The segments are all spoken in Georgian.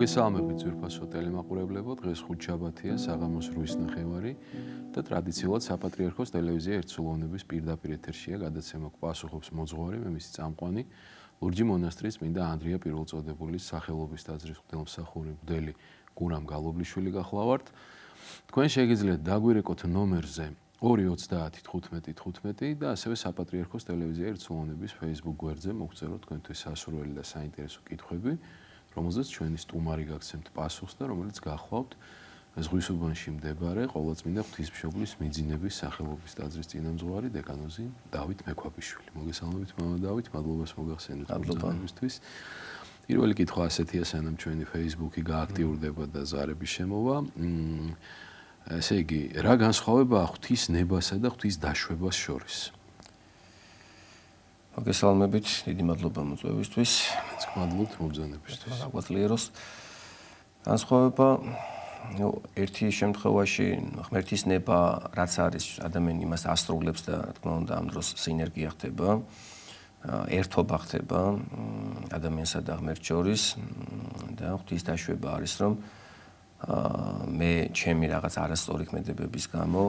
მოგესალმებით ძვირფასო ტელემაყურებლებო, დღეს ხუთშაბათია, საღამოს 8:30 და ტრადიციულად საპატრიარქოს ტელევიზია ერთსულოვნების პირდაპირ ეთერშია გადაცემა პასუხობს მოძღვარი, მე მისი წამყვანი, ლურჯი მონასტრის წმინდა ანდრია პირველწოდებულის სახელობის ტაძრისღვთელმსახური მღვდელი გურამ გალობლიშვილი გახლავართ. თქვენ შეგიძლიათ დაგვირეკოთ ნომერზე 2301515 და ასევე საპატრიარქოს ტელევიზია ერთსულოვნების Facebook გვერდზე მოგწეროთ თქვენთვის სასურველი და საინტერესო კითხვები, რომელზეც ჩვენი სტუმარი გაგცემთ პასუხს და რომელიც გახლავთ ზღვის უბანში მდებარე ყოვლადწმინდა ღვთისმშობლის მიძინების სახელობის ტაძრის წინამძღვარი დეკანოზი დავით მექვაბიშვილი. მოგესალმებით მამა დავით, მადლობას მოგახსენეთ მოგზაურობისთვის. პირველი კითხვა ასეთია, სანამ ჩვენი Facebook-ი გააქტიურდება და ზარების შემოვა. ესე იგი, რა განსხვავებაა ღვთის ნებასა და ღვთის დაშვებას შორის? მოგესალმებით, დიდი მადლობა მოწვევისთვის. მადლობთ მობრძანებისთვის. აგვაძლიეროს. განსხვავება, ერთი შემთხვევაში ღმერთის ნება, რაც არის, ადამიანი იმას ასრულებს და რა თქმა უნდა ამ დროს სინერგია ხდება, ერთობა ხდება ადამიანსა და ღმერთს შორის და ღვთის დაშვება არის, რომ მე ჩემი რაღაც არასწორი ქმედებების გამო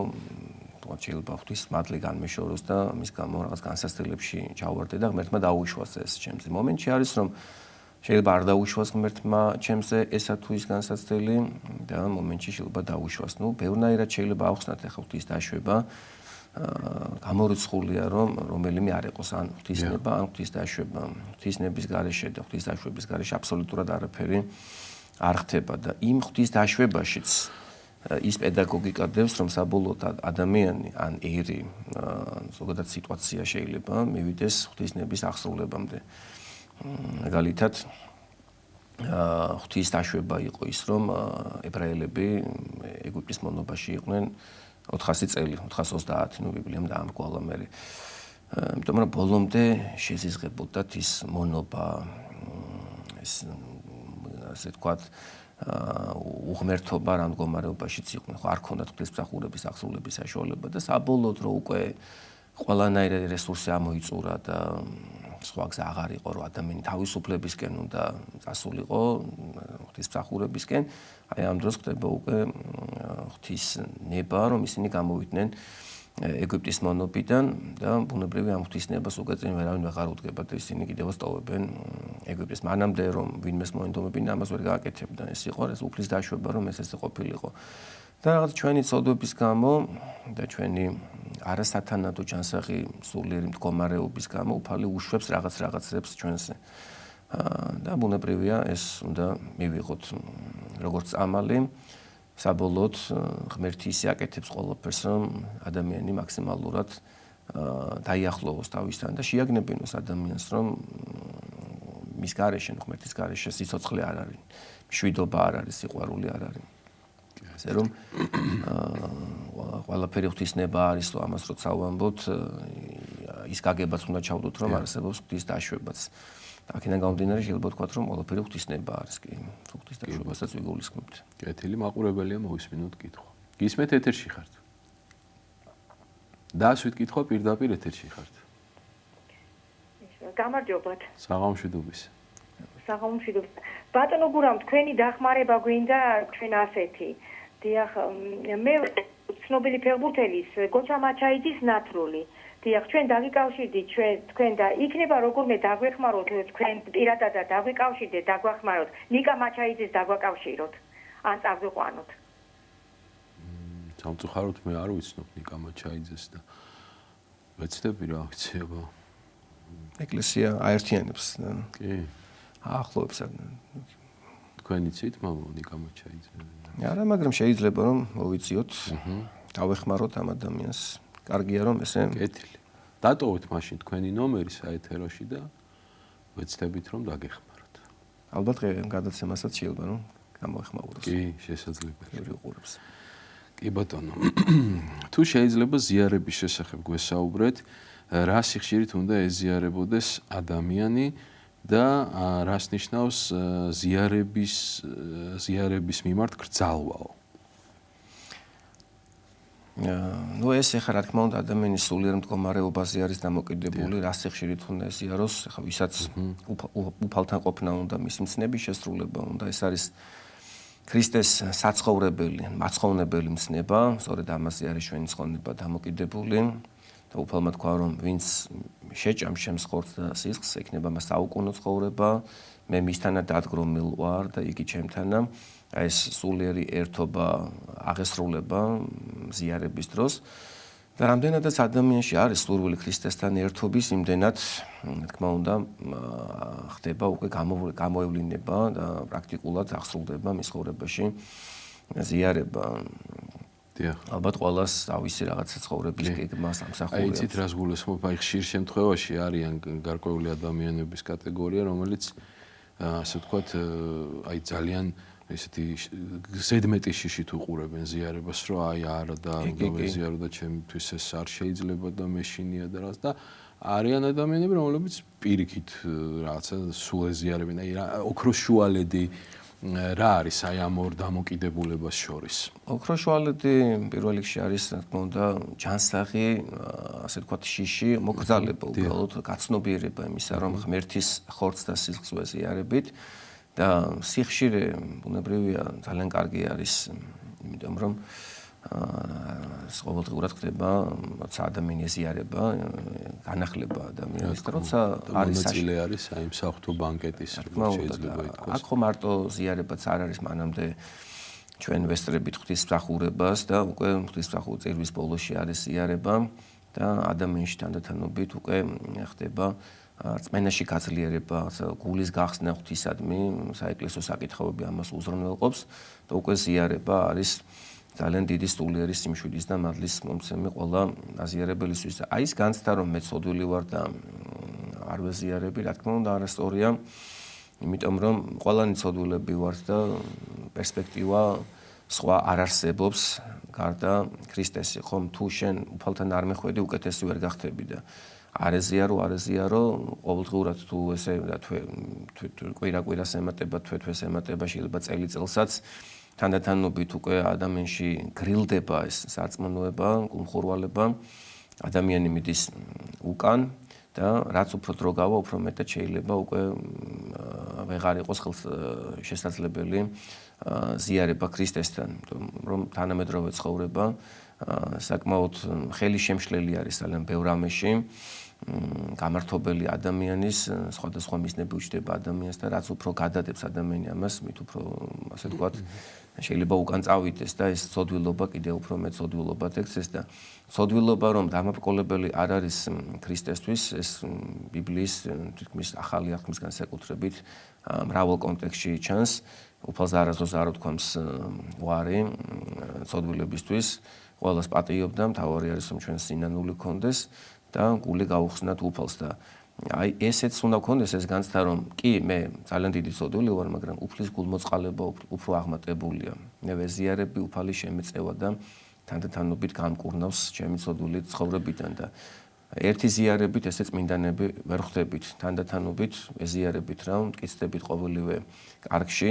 შეიძლება ღვთის მადლი განმეშოროს და მის გამო რაღაც განსაცდელებში ჩავარდე და ღმერთმა დაუშვას ეს ჩემზე. მომენტში არის, რომ შეიძლება არ დაუშვას ღმერთმა ჩემზე ესა თუ ის განსაცდელი და მომენტში შეიძლება დაუშვას. ბევრნაირად შეიძლება ავხსნათ ახლა ღვთის დაშვება. გამორიცხულია, რომ რომელიმე არ იყოს ან ღვთის ნება, ან ღვთის დაშვება. ღვთის ნების გარეშე და ღვთის დაშვების გარეშე აბსოლუტურად არაფერი არ ხდება და იმ ღვთის დაშვებაშიც ის პედაგოგიკა დევს, რომ საბოლოოდ ადამიანი ან ერი ზოგადად სიტუაცია შეიძლება მივიდეს ღვთის ნების აღსრულებამდე. მაგალითად, ღვთის დაშვება იყო ის, რომ ებრაელები ეგვიპტის მონობაში იყვნენ 400 წელი, 430, ბიბლიამ დაამკვალა მერე. იმიტომ რომ ბოლომდე შეზიზღებოდათ ის მონობა, ეს ასე თქვათ, უღმერთობა რა მდგომარეობაშიც იყვნენ. ხო არ ქონდათ ღვთისმსახურების აღსრულების საშუალება და საბოლოოდ რო უკვე ყველანაირი რესურსი ამოიწურა და სხვა გზა აღარ იყო, რომ ადამიანი თავისუფლებისკენ უნდა წასულიყო ღვთისმსახურებისკენ, აი ამ დროს ხდება უკვე ღვთის ნება, რომ ისინი გამოვიდნენ ეგვიპტის მონობიდან და ბუნებრივია ამ ღვთის ნებას უკვე წინ ვერავინ ვეღარ უდგება და ისინი კიდევ სტოვებენ ეგვიპტის. მანამდე რომ ვინმეს მოინდომებინა, ამას ვერ გააკეთებდნენ. ეს იყო ეს უფლის დაშვება, რომ ეს ყოფილიყო. და რაღაც ჩვენი ცოდვების გამო და ჩვენი არასათანადო ჯანსაღი სულიერი მდგომარეობის გამო უფალი უშვებს რაღაცებს ჩვენზე. და ბუნებრივია ეს უნდა მივიღოთ როგორც წამალი. საბოლოოდ ღმერთი ისე აკეთებს ყველაფერს, რომ ადამიანი მაქსიმალურად დაიახლოვოს თავისთან და შეაგნებინოს ადამიანს, რომ მის გარეშე, ღმერთის გარეშე სიცოცხლე არ არის, მშვიდობა არ არის, სიყვარული არ არის. ასე რომ ყველაფერი ღვთის ნება არის, რომ ამას როცა ვამბობთ, ის გაგებაც უნდა ჩავდოთ, რომ არსებობს ღვთის დაშვებაც. აქედან გამომდინარე შეიძლება ვთქვათ, რომ ყველაფერი ღვთის ნება არის, კი, ღვთის დაშვებასაც ვიგულისხმებთ. კეთილი, მაყურებელია მოვისმინოთ კითხვა. გისმენთ ეთერში ხართ? დაასვით კითხვა, პირდაპირ ეთერში ხართ. გამარჯობათ. საღამომშვიდობის. საღამომშვიდობის. ბატონო გურამ, თქვენი დახმარება გვინდა ჩვენ ასეთი. დიახ, მე ცნობილი ფეხბურთელის გოჩა მაჩაიძის ნათლული. დიახ, ჩვენ დავიკავშირდით თქვენ და იქნება როგორმე დაგვეხმაროთ, თქვენ პირადად დაგვიკავშირდეთ, დაგვახმაროთ, ნიკა მაჩაიძეს დაგვაკავშიროთ, ან წაგვიყვანოთ. სამწუხაროდ მე არ ვიცნობ ნიკა მაჩაიძეს და ვეცდები რა აქციება. ეკლესია აერთიანებს. კი. აახლოებს. თქვენ იცით მამა ნიკა მაჩაიძე? არა, მაგრამ შეიძლება რომ მოვიწიოთ, დავეხმაროთ ამ ადამიანს. კარგია რომ ესე. კეთილი. დატოვეთ მაშინ თქვენი ნომერი საეთეროში და ვეცდებით რომ დაგეხმაროთ. ალბათ გადაცემასაც შეიძლება რომ გამოეხმაუროს. კი, შესაძლებელია. ბევრი უყურებს. კი ბატონო. თუ შეიძლება ზიარების შესახებ გვესაუბრეთ, რა სიხშირით უნდა ეზიარებოდეს ადამიანი და რას ნიშნავს ზიარების მიმართ კრძალვაო? ნუ ეს ახლა რა თქმა უნდა ადამიანის სულიერ მდგომარეობაზე არის დამოკიდებული, რა სიხშირით უნდა ეზიაროს, ახლა ვისაც უფალთან ყოფნა უნდა, მის მცნების შესრულება უნდა, ეს არის ქრისტეს საცხოვრებელი, მაცხოვნებელი მცნება, სწორედ ამაზე არის ჩვენი ცხონება დამოკიდებული და უფალმა თქვა რომ ვინც შეჭამს ჩემს ხორცს და სისხლს, ექნება მას საუკუნო ცხოვრება, მე მისთანა დადგრომილ ვარ და იგი ჩემთანა. ეს სულიერი ერთობა აღესრულება ზიარების დროს და რამდენადაც ადამიანში არის სურვილი ქრისტესთან ერთობის, იმდენად თქმა უნდა ხდება უკვე გამოევლინება და პრაქტიკულად აღსრულდება მის ცხოვრებაში ზიარება. ალბათ ყველას თავისი რაღაცა ცხოვრების გეგმა სამსახური. აი იცით რას გულისხმობ, აი ხშირ შემთხვევაში არიან გარკვეული ადამიანების კატეგორია, რომელიც ასე ვთქვათ, აი ძალიან ესეთი ზედმეტი შიშით უყურებენ ზიარებას, რომ აი არა და ვეზიარო და ჩემთვის ეს არ შეიძლება და მეშინია და რაც და არიან ადამიანები, რომლებიც პირიქით რაღაცა სულ ეზიარებენ, აი ოქროს შუალედი რა არის აი ამ ორ დამოკიდებულებას შორის? ოქროს შუალედი პირველ რიგში არის, რა თქმა უნდა, ჯანსაღი, ასე ვთქვათ, შიში, მოკრძალება, უბრალოდ გაცნობიერება იმისა, რომ ღმერთის ხორცს და სისხლს ვეზიარებით. და სიხშირე ბუნებრივია ძალიან კარგი არის, იმიტომ რომ ყოველდღურად ხდება, როცა ადამიანი ეზიარება, განახლება ადამიანის და როცა არის ნაწილი არის აი მსახთო ბანკეტის შეიძლება ითქვას. აქ ხომ მარტო ზიარებაც არ არის, მანამდე ჩვენ ვესწრებით ღვთისმსახურებას და უკვე ღვთისმსახურის წირვის ბოლოში არის ზიარება და ადამიანში თანდათანობით უკვე ხდება რწმენაში გაძლიერება, გულის გახსნა ღვთისადმი, საეკლესიო საკითხები ამას უზრუნველყოფს და უკვე ზიარება არის ძალიან დიდი სულიერი სიმშვიდის და მადლის მომცემი ყველა აზიარებელისთვის. აი ეს განცდა რომ მე ცოდვილი ვარ და არ ვეზიარები, რა თქმა უნდა არასწორია, იმიტომ რომ ყველანი ცოდვილები ვართ და პერსპექტივა სხვა არ არსებობს გარდა ქრისტესი, ხომ თუ შენ უფალთან არ მეხვედი, უკეთესი ვერ გახდები და არეზიარო, ყოველდღურად თუ ესე და კვირა-კვირას ემატება, თვე-თვეს ემატება, შეიძლება წელი-წელსაც თანდათანობით უკვე ადამიანში გრილდება ეს სარწმუნოება, კუმხურვალება, ადამიანი მიდის უკან და რაც უფრო დრო გავა, უფრო მეტად შეიძლება უკვე ვეღარ იყოს ხელს შესაძლებელი ზიარება ქრისტესთან, რომ თანამედროვე ცხოვრება საკმაოდ ხელი შემშლელი არის ძალიან ბევრ რამეში, გამართობელი ადამიანის, სხვადასხვა მიზნები უჩნდება ადამიანს და რაც უფრო გადადებს ადამიანი ამას, მით უფრო ასე ვთქვათ, შეიძლება უკან წავიდეს და ეს ცოდვილობა კიდევ უფრო მეტ ცოდვილობად ექცეს და ცოდვილობა რომ დამაბრკოლებელი არ არის ქრისტესთვის, ეს ბიბლიის თითქმის ახალი აღთქმის განსაკუთრებით მრავალ კონტექსტში ჩანს, უფალს არასდროს არ უთქვამს ვარი ცოდვილებისთვის, ყველას პატიობდა, მთავარი არის რომ ჩვენ სინანული გქონდეს და გული გაუხსნათ უფალს და აი ესეც უნდა გქონდეს ეს განცდა რომ კი მე ძალიან დიდი ცოდვილი ვარ, მაგრამ უფლის გულმოწყალება უფრო აღმატებულია. მე ვეზიარები, უფალი შემეწევა და თანდათანობით გამკურნავს ჩემი ცოდვილი ცხოვრებიდან და ერთი ზიარებით ესე წმინდანები ვერ ხვდებით, თანდათანობით ეზიარებით რა, მტკიცდებით ყოველივე კარგში,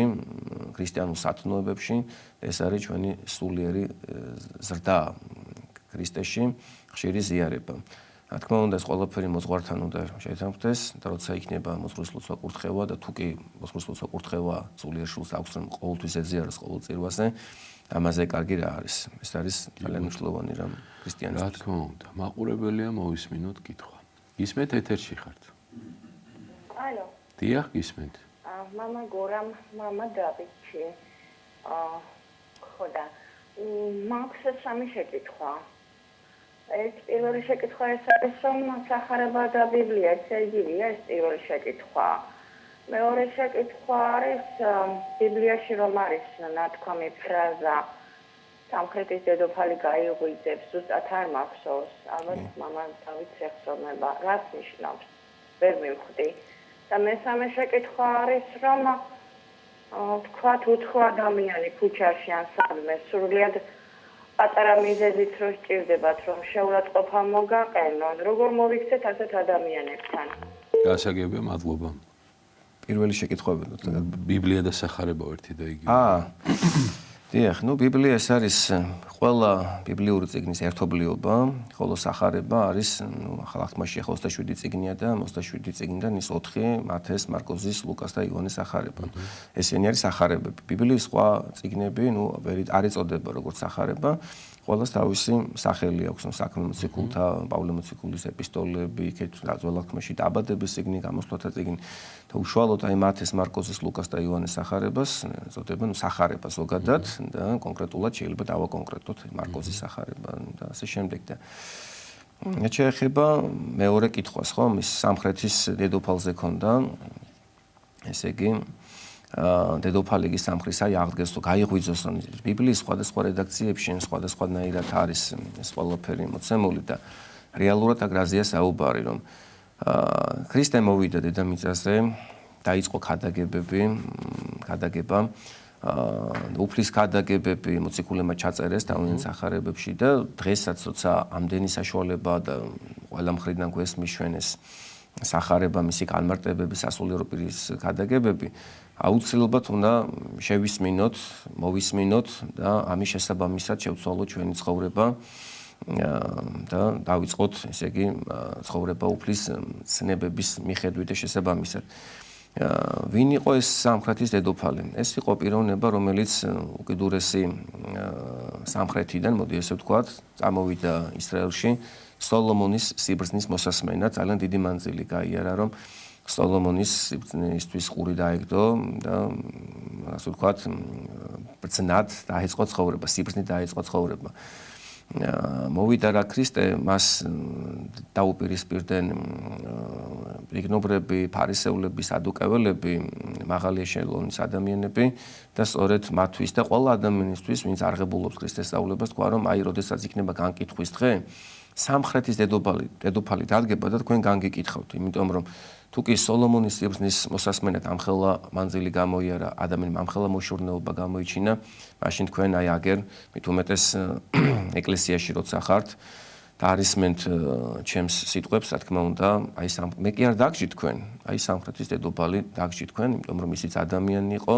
ქრისტიანულ სათნოებებში, ეს არის ჩვენი სულიერი ზრდა ქრისტეში, ხშირი ზიარება. რა თქმა უნდა, ეს ყველაფერი მოძღვართან უნდა შეეთანხმდეს და როცა იქნება მოძღვრის ლოცვა კურთხევა და თუ კი მოძღვრის ლოცვა კურთხევა სულიერ შულს აქვს რომ ყოველთვის ეძიაროს ყოველ წირვაზე, ამაზე კარგი რა არის. ეს არის ძალიან მნიშვნელოვანი რამ ქრისტიანებისთვის. რა თქმა უნდა, მაყურებელია მოვისმინოთ კითხვა. გისმენთ ეთერში ხართ? ალო. დიახ, გისმენთ. მამა გორამ, მამა დავიჩი. ხოდა. მაქვს სამი შეკითხვა. ეს პირველი შეკითხვა ეს არის რომ სახარება და ბიბლია შეიძლება ეს პირველი შეკითხვა. მეორე შეკითხვა არის ბიბლიაში რომ არის ნათქვამი ფრაზა სამხრეთის დედოფალი გაიღვიძებს, ზუსტად არ მახსოვს, ალბათ მამა დავით ეხსოვნება, რას ნიშნავს? ვერ მივხვდი. და მესამე შეკითხვა არის რომ თქვათ უცხო ადამიანი ქუჩაში ან სადმე სრულიად პატარა მიზეზით რო სჭირდებათ რომ შეურაცხყოფა მოგაყენონ, როგორ მოვიქცეთ ასეთ ადამიანებთან? გასაგებია, მადლობა. პირველი შეკითხვები ბიბლია და სახარება ერთი და იგივე. დიახ, ნუ ბიბლია ეს არის ყველა ბიბლიური წიგნის ერთობლიობა, ხოლო სახარება არის ახალ აღთქმაში 27 წიგნია და 27 წიგნიდან ის 4 მათეს, მარკოზის, ლუკას და იოანეს სახარება. ესენი არის სახარებები. ბიბლიის სხვა წიგნები, არ იწოდება როგორც სახარება, ყველას თავისი სახელი აქვს, საქმე მოციქულთა, პავლე მოციქულის ეპისტოლეები, იქეთ ძველ აღთქმაში დაბადების წიგნი, გამოსვლათა წიგნი და უშუალოდ აი მათეს, მარკოზის, ლუკას და იოანეს სახარებას ეწოდება სახარება ზოგადად და კონკრეტულად შეიძლება დავაკონკრეტოთ მარკოზის სახარება და ასე შემდეგ და ეს შეეხება მეორე კითხვას, ხო? ის სამხრეთის დედოფალზე ქონდა, ესე იგი დედოფალი იგი სამხრისა აღდგეს თუ გაიღვიძოს ბიბლიის სხვადასხვა რედაქციებში სხვადასხვანაირად არის ეს ყველაფერი მოცემული და რეალურად აქ რაზეა საუბარი რომ ქრისტე მოვიდა დედამიწაზე დაიწყო ქადაგება უფლის ქადაგებები მოციქულებმა ჩაწერეს თავიანთ სახარებებში და დღესაც როცა ამდენი საშუალება და ყველა მხრიდან გვესმის ჩვენ ეს სახარება მისი განმარტებები სასულიერო პირის ქადაგებები აუცილებლად უნდა შევისმინოთ, მოვისმინოთ და ამის შესაბამისად შევცვალოთ ჩვენი ცხოვრება და დავიწყოთ, ესე იგი, ცხოვრება უფლის ცნებების მიხედვით და შესაბამისად. ვინ იყო ეს სამხრეთის დედოფალი? ეს იყო პიროვნება, რომელიც უკიდურესი სამხრეთიდან, მოდი ესე ვთქვათ, წამოვიდა ისრაელში სოლომონის სიბრძნის მოსასმენად, ძალიან დიდი მანძილი გაიარა, რომ სოლომონის სიბრძნისთვის ყური დაეგდო და ასე ვთქვათ, ბრძნად დაიწყო ცხოვრება, სიბრძნით დაიწყო ცხოვრება. მოვიდა რა ქრისტე, მას დაუპირისპირდნენ იგნობრები, ფარისევლები, სადუკეველები, მაღალი ეშელონის ადამიანები და სწორედ მათთვის და ყველა ადამიანისთვის, ვინც არღებულობს ქრისტეს სწავლებას, თქვა რომ აი, როდესაც იქნება განკითხვის დღე, სამხრეთის დედოფალი დადგება და თქვენ განგიკითხავთ, იმიტომ რომ თუ კი სოლომონის სიბრძნის მოსასმენად ამხელა მანძილი გამოიარა, ადამიანმა ამხელა მოშორნეობა გამოიჩინა, მაშინ თქვენ აი აგერ მით უმეტეს ეკლესიაში როცა ხართ და არისმენთ ჩემს სიტყვებს, რა თქმა უნდა, აი მე კი არ დაგჯით თქვენ, აი სამხრეთის დედოფალი დაგჯით თქვენ, იმიტომ რომ ისიც ადამიანი იყო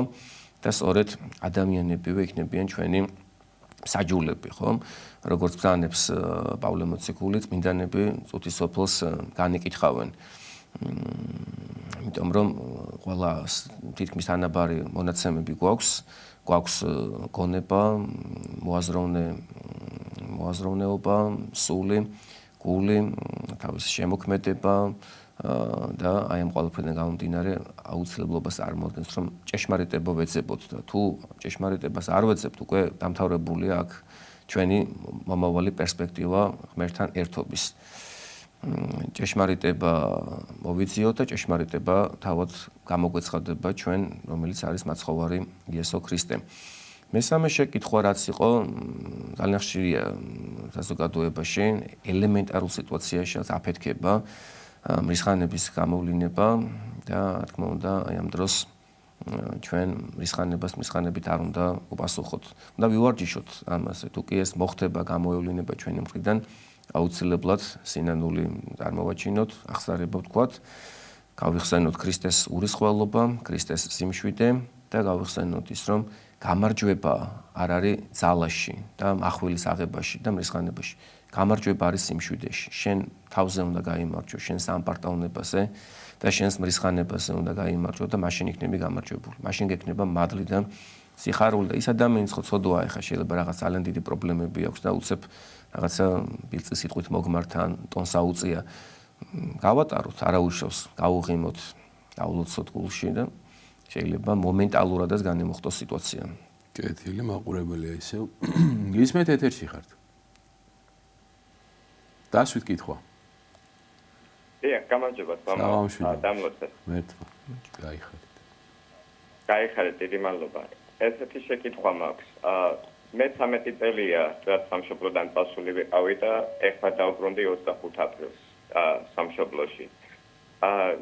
და სწორედ ადამიანებივე იქნებიან ჩვენი საჯულები, ხო? როგორც ბრძანებს პავლე მოციქული, წმინდანები წუთის სოფელს განიკითხავენ. იმიტომ რომ ყველა თითქმის თანაბარი მონაცემები გვაქვს გონება, მოაზროვნეობა, სული, გული, თავისი შემოქმედება და აი ამ ყველაფერიდან გამომდინარე აუცილებლობას წარმოადგენს, რომ ჭეშმარიტება ვეძებოთ და თუ ჭეშმარიტებას არ ვეძებთ, უკვე დამთავრებულია აქ ჩვენი მომავალი პერსპექტივა ღმერთთან ერთობის. ჭეშმარიტება მოვიძიოთ და ჭეშმარიტება თავად გამოგვეცხადება ჩვენ, რომელიც არის მაცხოვარი იესო ქრისტე. მესამე შეკითხვა რაც იყო, ძალიან ხშირია საზოგადოებაში, ელემენტარულ სიტუაციაში აფეთქება, მრისხანების გამოვლინება და რა თქმა უნდა, აი ამ დროს ჩვენ მრისხანებით არ უნდა უპასუხოთ. უნდა ვივარჯიშოთ ამაზე, თუ კი ეს მოხდება გამოევლინება ჩვენი მხრიდან, აუცილებლად სინანული წარმოვაჩინოთ, ახსარება ვთქვათ, გავიხსენოთ ქრისტეს ურისხველობა, ქრისტეს სიმშვიდე და გავიხსენოთ ის, რომ გამარჯვება არ არის ძალაში და ახვილის აღებაში და მრისხანებაში. გამარჯვება არის სიმშვიდეში. შენ თავზე უნდა გაიმარჯვო, შენ სამპარტაუნებაზე და შენს მრისხანებაზე უნდა გაიმარჯვო და მაშინ იქნები გამარჯვებული. მაშინ გექნება მადლი და სიხარული და ის ადამიანის ხო ცოდვაა, ეხა შეიძლება რაღაც ძალიან დიდი პრობლემები აქვს და უცებ რაღაცა ბილწის სიტყვით მოგმართან ტონს აუწია. გავატაროთ, არა უშავს, გავუღიმოთ, დავლოცოთ გულში და შეიძლება მომენტალურადაც განემუხტოს სიტუაცია. კეთილი, მაყურებელია ისევ. გისმენთ ეთერში ხართ? დასვით კითხვა. გამარჯობა, დამლოცე. მერტვა. გაიხარეთ, დიდი მადლობა. ესეთი შეკითხვა მაქვს. მე 13 წელია რაც სამშობლოდან წასული ვიყავი და ეხლა დავბრუნდი 25 აპრილს სამშობლოში.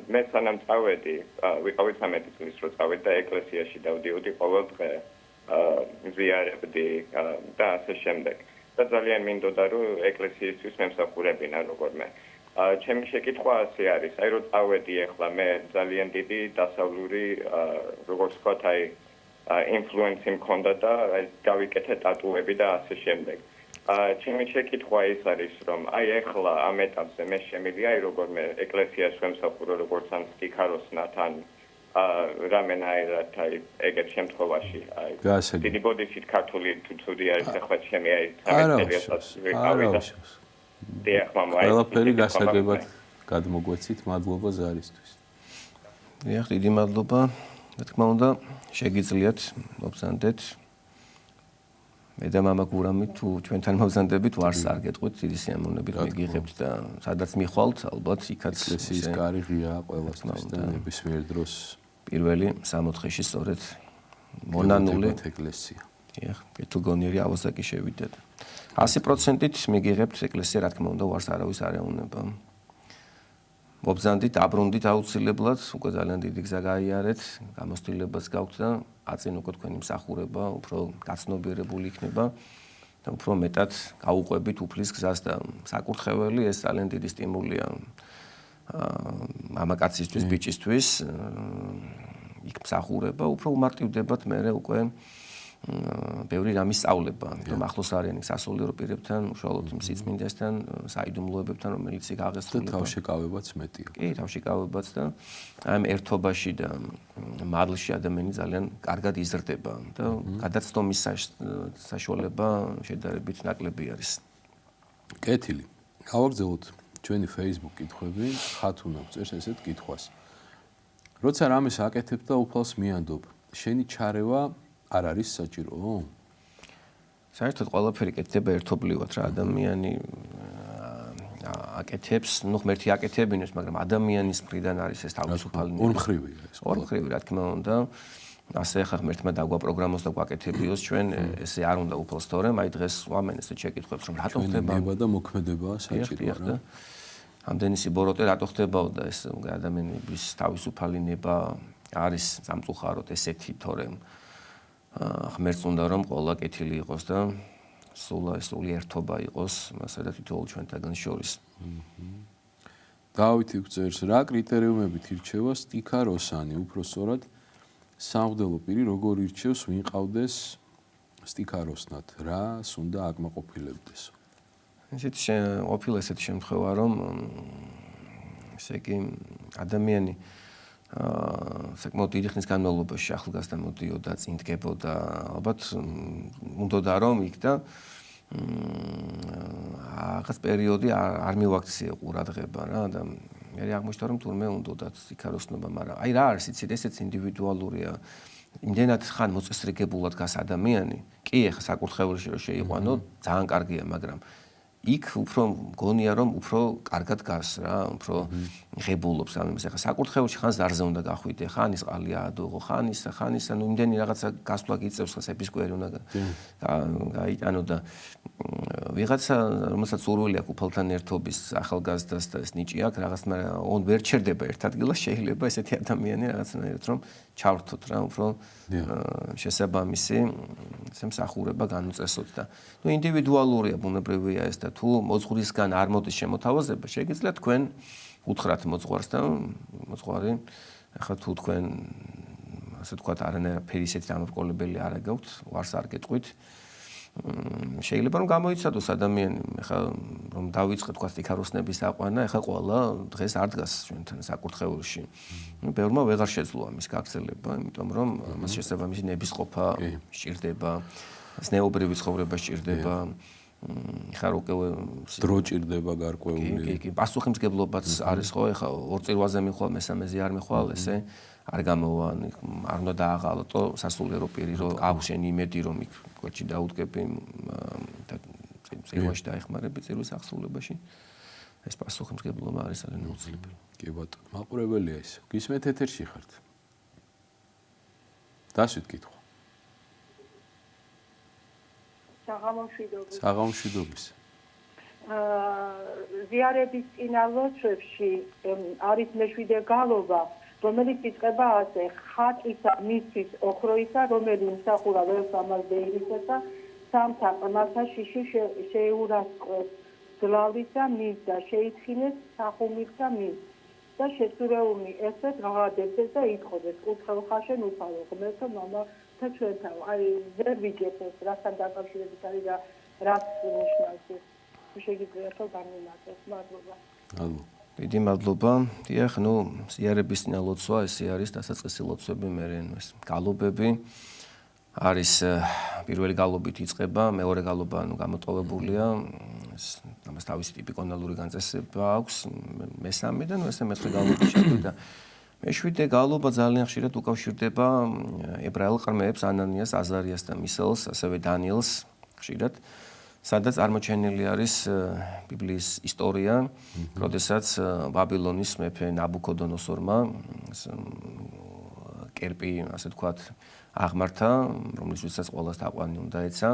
მე სანამ წავედი, ვიყავი 13 წლის რო წავედი და ეკლესიაში დავდიოდი ყოველ დღე, ზიარებდი და ასე შემდეგ. და ძალიან მინდოდა რომ ეკლესიისთვის მემსახურებინა როგორმე. ჩემი შეკითხვა ასე არის, აი რო წავედი ეხლა მე ძალიან დიდი დასავლური, როგორც ვთქვათ, აი ინფლუენსი მქონდა და გავიკეთე ტატუები და ასე შემდეგ. ჩემი შეკითხვა ის არის, რომ აი ეხლა ამ ეტაპზე მე შემიძლია როგორმე ეკლესიას ვემსახურო როგორც ან სტიქაროსნად ან რამენაირად აი ეგეთ შემთხვევაში აი დიდი ბოდიშით ქართული თუთუდი არის ახლა ჩემი აი 13 წელიწადს დიახ მამა აი ყველაფერი გასაგებად გადმოგვეცით მადლობა ზარისთვის. დიახ დიდი მადლობა რა თქმა უნდა შეგიძლიათ მოგზანდეთ მე და მამა გურამი თუ ჩვენთან მოგზანდებით ვარს არ გეტყვით დიდი სიამოვნებით მიგიღებთ და სადაც მიხვალთ ალბათ იქაც ეკლესიის კარი ღიაა ყველასთვის და ნებისმიერ დროს პირველი 64-ში სწორედ მონანული ეკლესია. დიახ, კეთილგონიერი ავაზაკი შევიდეთ. 100%-ით მიგიღებთ ეკლესია, რა თქმა უნდა, ვარს არავის არ ეუნება. მობზანდით, აბრუნდით აუცილებლად, უკვე ძალიან დიდი გზა გაიარეთ, გამოცდილებაც გაქვთ და აწინ უკვე თქვენი მსახურება უფრო გაცნობიერებული იქნება და უფრო მეტად გაუყვებით უფლის გზას და საკურთხეველი ეს ძალიან დიდი სტიმულია მამაკაცისთვის, ბიჭისთვის იქ მსახურება, უფრო უმარტივდებათ მერე უკვე ბევრი რამის სწავლება, რომ ახლოს არიან სასულიერო პირებთან, უშუალოდ სიწმინდესთან, საიდუმლოებებთან, რომელიც იქ აღესრულება. და თავშეკავებაც მეტია. კი, თავშეკავებაც და ამ ერთობაში და მადლში ადამიანი ძალიან კარგად იზრდება და გადაცდომის საშუალება შედარებით ნაკლები არის. კეთილი. გავაგრძელოთ ჩვენი Facebook კითხვები, ხათუნა წერს ესეთ კითხვას. როცა რამეს აკეთებ და უფალს მიანდობ, შენი ჩარევა არ არის საჭიროა? საერთოდ ყველაფერი კეთდება ერთობლივად რა ადამიანი აკეთებს, ნუ ღმერთი აკეთებინებს, მაგრამ ადამიანის მხრიდან არის ეს თავისუფალი. ორმხრივია ეს. ორმხრივი რა თქმა უნდა. ასე ახლა ღმერთმა დაგვაპროგრამოს და გვაკეთებიოს ჩვენ ესე არ უნდა უფალს თორემ აი დღეს ვამენ ესე შეკითხვებს რომ რატო ხდება ნება და მოქმედებაა საჭიროა რა. ამდენი სიბოროტე რატო ხდებაო და ეს ადამიანების თავისუფალი ნება არის სამწუხაროდ ესეთი თორემ ღმერთს უნდა რომ ყველა კეთილი იყოს და სრული ერთობა იყოს მასა და თითოეულ ჩვენთაგან შორის. დავითი გწერს რა კრიტერიუმებით ირჩევა სტიქაროსანი, უფრო სწორად სამღვდელო პირი როგორ ირჩევს ვინ ყავდეს სტიქაროსნად, რას უნდა აკმაყოფილებდეს? ესეთი ყოფილა ესეთი შემთხვევა რომ ესე იგი ადამიანი საკმაოდ დიდი ხნის განმავლობაში ახლგაზრდა მოდიოდა, წინ დგებოდა, ალბათ უნდოდა რომ იქ და რაღაც პერიოდი არ მივაქციე ყურადღება რა და მე აღმოჩნდა რომ თურმე უნდოდა სტიქაროსნობა, მაგრამ აი რა არის იცით ესეც ინდივიდუალურია. იმდენად ხან მოწესრიგებულად გას ადამიანი, კი ეხა საკურთხეველში რომ შეიყვანო, ძალიან კარგია, მაგრამ იქ უფრო გონია რომ უფრო კარგად გას რა, უფრო ღებულობს ამ იმას. ეხა საკურთხეველში ხან ზარზე უნდა გახვიდე, ხან ის ყალი აადოღო, ხან ისა, ნუ იმდენი რაღაცა გასვლა გიწევს, ხა ეპისკოპოსი უნდა გაიტანო და ვიღაცა რომელსაც სურვილი აქვს უფალთან ერთობის ახალგაზრდას და ეს ნიჭი აქვს რაღაც, მაგრამ ვერ ჩერდება ერთ ადგილას, შეიძლება ესეთი ადამიანი რაღაცნაირად რომ ჩავრთოთ რა, უფრო შესაბამისი მსახურება განუწესოთ და ნუ ინდივიდუალურია, ბუნებრივია ეს და თუ მოძღვრისგან არ მოდის შემოთავაზება, შეგიძლიათ თქვენ უთხრათ მოძღვარს და მოძღვარი ახლა თუ თქვენ ასე ვთქვათ არანაირი ისეთი დამბრკოლებელი არ გაქვთ, ვარს არ გეტყვით. შეიძლება რომ გამოიცადოს ადამიანი, ახლა რომ დავიწყეთ თქვა სტიქაროსნების აყვანა, ახლა ყველა დღეს არ დგას ჩვენთან საკურთხეველში. ნუ ბევრმა ვეღარ შეძლო ამის გაგრძელება, იმიტომ რომ მას შესაბამისი ნებისყოფა სჭირდება, ზნეობრივი ცხოვრება სჭირდება. ხარ უკვე დრო ჭირდება გარკვეული. კი, პასუხისმგებლობაც არის ხო, ახლა ორ წირვაზე მიხვალ, მესამეზე არ მიხვალ, ესე არ გამოვა, არ უნდა დააღალატო სასულიერო პირი, რომ აქვს შენი იმედი, რომ იქ კოჩი დაუდგები და წირვაში დაეხმარები წირვის აღსრულებაში. ეს პასუხისმგებლობა არის ძალიან აუცილებელი. კი ბატონო, მაყურებელია ეს. გისმენთ ეთერში ხართ. დასვით კითხვა. საღამოშვიდობის. ზიარების წინა ლოცვებში არის მეშვიდე გალობა, რომელიც იწყება ასე: ხატისა, მისთვის, ოქროისა, რომელი მსახურა ველს ამას დეირისა და სამთა ყმასა შიში შეეურასყოს, გლავრისა მის და შეითხინეს სახუმის და მის. და შესურეული ესე ღაღადებდეს და იტყოდეს უცხო ხაშენ უფალო ღმერთო მამათა ჩვენთან. აი ვერ ვიგებ ეს რასთან დაკავშირებით არის და რას ნიშნავს ეს. შეგიძლიათ თუ განვიმარტოთ. მადლობა. ალო. დიდი მადლობა. დიახ, ზიარების წინა ლოცვა ესე არის დასაწყისი ლოცვები, მე ეს გალობები არის პირველი გალობით იწყება, მეორე გალობა გამოტოვებულია. ამას თავისი ტიპიკონალური განწესება აქვს, მესამე და ესე მეცხრე გალობი შეგვიდა. მეშვიდე გალობა ძალიან ხშირად უკავშირდება ებრაელ ყრმეებს, ანანიას, აზარიას და მისელს, ასევე დანიელს ხშირად. სადაც წარმოჩენილი არის ბიბლიის ისტორია, როდესაც ბაბილონის მეფე ნაბუქოდონოსორმა კერპი, ასე ვთქვათ, აღმართა, რომლისთვისაც ყველას თაყვანი უნდა ეცა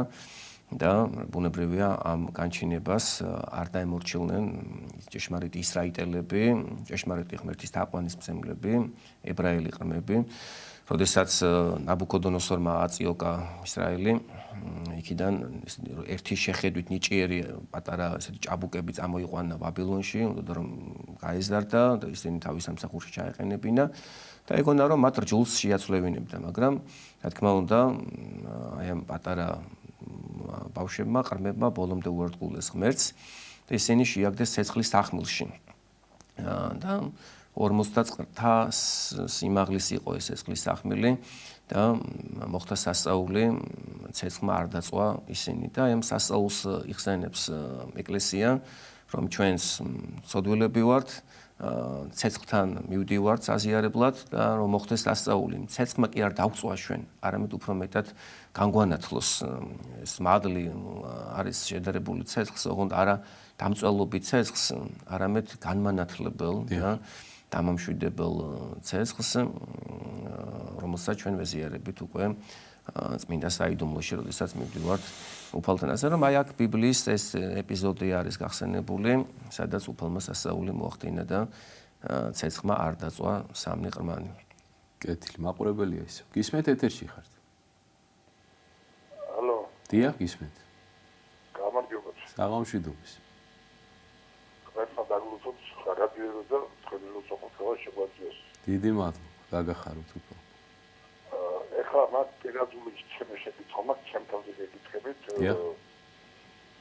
და ბუნებრივია ამ განჩინებას არ დაემორჩილნენ ჭეშმარიტი ისრაელელები, ჭეშმარიტი ღმერთის თაყვანის მცემლები, ებრაელი ყრმები. როდესაც ნაბუქოდონოსორმა აწიოკა ისრაელი, იქიდან ერთი შეხედვით ნიჭიერი პატარა ესეთი ჭაბუკები წამოიყვანა ბაბილონში, უნდა რომ გაეზარდა და ისინი თავის სამსახურში ჩაეყენებინა და ეგონა რომ მათ რჯულს შეაცვლევინებდა, მაგრამ რა თქმა უნდა, აი ამ პატარა ბავშვებმა, ყრმებმა ბოლომდე უერთგულეს ღმერთს და ისინი შეაგდეს ცეცხლის სახმელში. და 50 წრთა სიმაღლის იყო ეს ცეცხლის სახმელი და მოხდა სასწაული, ცეცხლმა არ დაწვა ისინი და ამ სასწაულს იხსენებს ეკლესია, რომ ჩვენს ცოდვილები ვართ, ცეცხლთან მივდივართ საზიარებლად და რომ მოხდეს სასწაული. ცეცხლმა კი არ დავწვა ჩვენ, არამედ უფრო მეტად განგვანათლოს ეს მადლი არის შედარებული ცეცხლს, ოღონდ არა დამწვალობი ცეცხლს, არამედ განმანათლებელ და დამამშვიდებელ ცეცხლს, რომელსაც ჩვენ ვეზიარებით უკვე წმინდა საიდუმლოში, როდესაც მივდივართ უფალთან. ასე რომ აი აქ ბიბლიის ეს ეპიზოდი არის გახსენებული, სადაც უფალმა სასწაული მოახდინა და ცეცხლმა არ დაწვა სამნი ყრმანი. კეთილი, მაყურებელია ისე. გისმენთ ეთერში ხართ? ალო. დიახ, გისმენთ. გამარჯობათ. საღამშვიდობის. ხერხმა დაგლოცოთ რადიო და თქვენი ლოცვა შეგვიძლია. დიდი მადლობა. გაგახაროთ უფრო. ეხლა მათ პირადული ჩემი შეკითხვა მაქვს, ჩემთანზე გეკითხებით.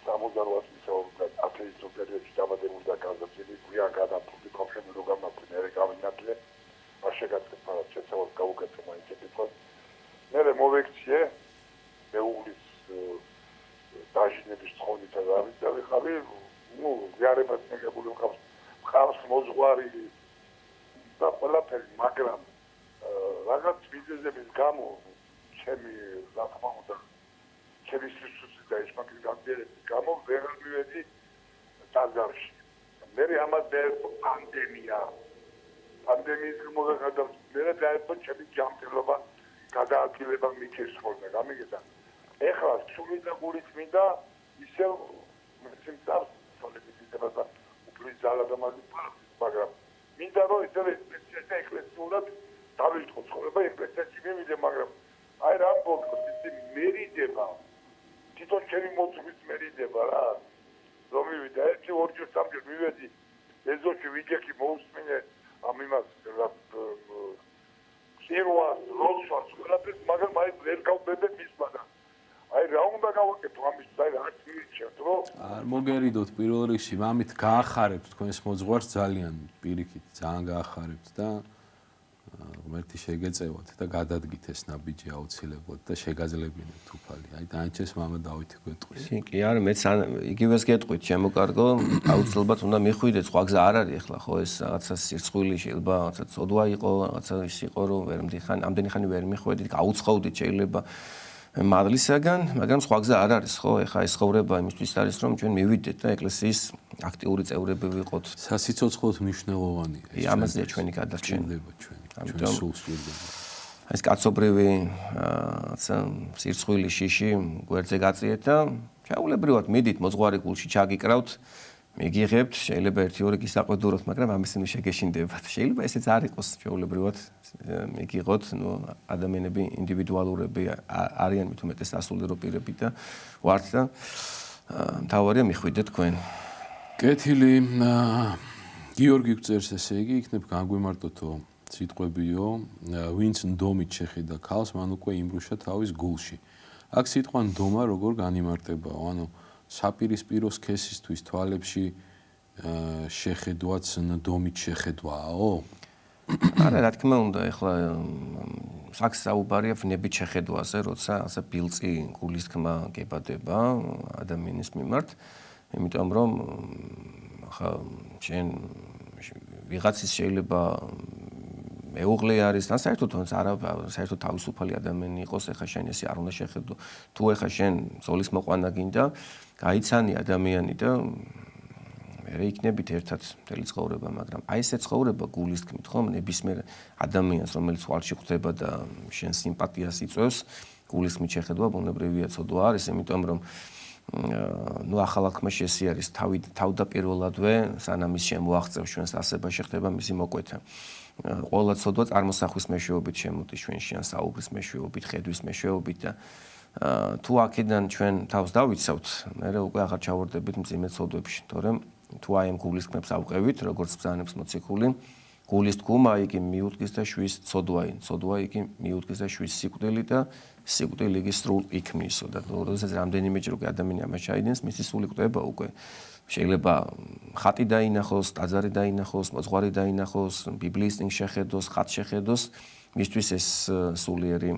68 წელს ათეისტურ პერიოდში დამატებული და განსაცდელი გვიან გადაფრული კონფერენცი რო გამართული მე გავინათლე. მას შეგაცდეთ შეცვალოს გავუკეთე მაინც ეკითხვა. მე მოვექციე მეუღლის დაჟინების თხოვნითა და ვიყავი ზიარებას მიღებული მყავს მოძღვარი და ყველაფერი, მაგრამ რაღაც მიზეზების გამო ჩემი რა თქმა უნდა ჩემი სიცოცხლის და ისმაკის გაგზავნების გამო ვერ მივედი ტაძარში. მე ამას პანდემიის გამო მე დაიწყო ჩემი ჯანმრთელობა გადაადგილება მიქესმოდა, გამიგედა. ეხლა სული და გულით მინდა ისევ სიმწარს სოლიდიტეტებასა უფლის ძალა და მაგრამ მინდა რომ ისევ ეკლესიურად დავიწყო ცხოვრება ეკლესიაში მივიდე, მაგრამ აი რა მგონია ისე მერიდება თვითონ ჩემი მოწმის მერიდება რა რომ მივიდა ერთი ორჯერ სამჯერ მივედი ეზოში ვიჯექი მოусმინე ამ იმას რა სერვას როლსვას ყველაფერს, მაგრამ აი ვერ გავბებე მისმადა აი რა უნდა გავაკეთო ამის აი რაც მირჩევთ რომ არ მოგერიდოთ პირველ რიგში მამით გაახარებთ თქვენს მოძღვარს ძალიან პირიქით ძალიან გაახარებთ და ღმერთი შეგეწევათ და გადადგით ეს ნაბიჯი აუცილებლად და შეგაძლებინებთ უფალი. აი დაანჩეს მამა დავითი გვეტყვის. კი არა, მეც იგივეს გეტყვით, შემოკარგო, აუცილებლად უნდა მიხვიდეთ, სხვა გზა არ არის ახლა, ხო ეს რაღაცა სირცხვილი შეიძლება, რაღაცა ცოდვა იყო, რაღაცა ის იყო, რომ ვერ მდიხარ, ამდენი ხანი ვერ მიხვედით, გაუცხაუდით შეიძლება მადლისაგან, მაგრამ სხვა გზა არ არის, ხო? ეხლა ეს ხოვრება იმისთვის არის, რომ ჩვენ მივიდეთ და ეკლესიის აქტიური წევრები ვიყოთ. სასიცოცხლოდ მნიშვნელოვანია. ამაზე ჩვენი გადარჩენება ჩვენ სულს გვერდება. ეს კაცობრივი სირცხვილი შიში გვერდზე გაწიეთ და ჩაულებრივად მიდით მოძღვარი გულში ჩაგიკრავთ, მიგიღებთ, შეიძლება 1-2 გისაყვედუროთ, მაგრამ ამისინი შეგეშინდებათ. შეიძლება ესეც არ იყოს ჩაულებრივად მიგიღოთ, ადამიანები ინდივიდუალურები არიან მით უმეტეს სასულიერო პირები და ვართ და მთავარია მიხვიდეთ თქვენ. კეთილი გიორგი გწერს ესე იგი, იქნებ განგვიმარტოთო სიტყვებიო, ვინც ნდომით შეხედა ქალს, მან უკვე იმბრუშა თავის გულში. აქ სიტყვა ნდომა როგორ განიმარტებაო, ანუ საპირისპირო სქესისთვის თვალებში შეხედვაც ნდომით შეხედვაო? არა, რა თქმა უნდა, ეხლა აქ საუბარია ვნებით შეხედვაზე, როცა ასე ბილწი გულის თქმა გებადება ადამიანის მიმართ, იმიტომ რომ ხა შენ ვიღაცის შეიძლება მეუღლე არის, და საერთოდ არა, საერთოდ თავისუფალი ადამიანი იყოს, ეხლა შენ ესე არ უნდა შეხედო. თუ ეხლა შენ ზოლის მოყვანა გინდა, გაიცანი ადამიანი და მე იქნებით ერთად მთელი ცხოვრება, მაგრამ აი ესე ცხოვრება გულის თქმით, ხომ, ნებისმიერ ადამიანს, რომელიც თვალში ხვდება და შენ სიმპათიას იწვევს, გულის თქმით შეხედვა ბუნებრივია ცოდვა არის, იმიტომ რომ ნუ ახალ აღქმაში ესე არის, თავდაპირველადვე, სანამ ის შემოაღწევს ჩვენს ასებაში, ხდება მისი მოკვეთა. ყველა ცოდვა წარმოსახვის მეშვეობით შემოდის ჩვენში, ან საუბრის მეშვეობით, ხედვის მეშვეობით და თუ აქედან ჩვენ თავს დავიცავთ, მე უკვე აღარ ჩავარდებით მძიმე ცოდვებში, თორემ თუ აი ამ გულის თქმებს ავყევით, როგორც ბრძანებს მოციქული, გულის თქუმა იგი მიუდგის და შვის ცოდვაი, ცოდვა იგი მიუდგის და შვის სიკვდილი და სიკვდილი იგი სრულ იქმნისო და როდესაც რამდენიმეჯერ უკვე ადამიანი ამას ჩაიდინს, მისი სული კვდება უკვე. შეიძლება ხატი დაინახოს, ტაძარი დაინახოს, მოძღვარი დაინახოს, ბიბლიის წინ შეხედოს, ხატ შეხედოს, მისთვის ეს სულიერი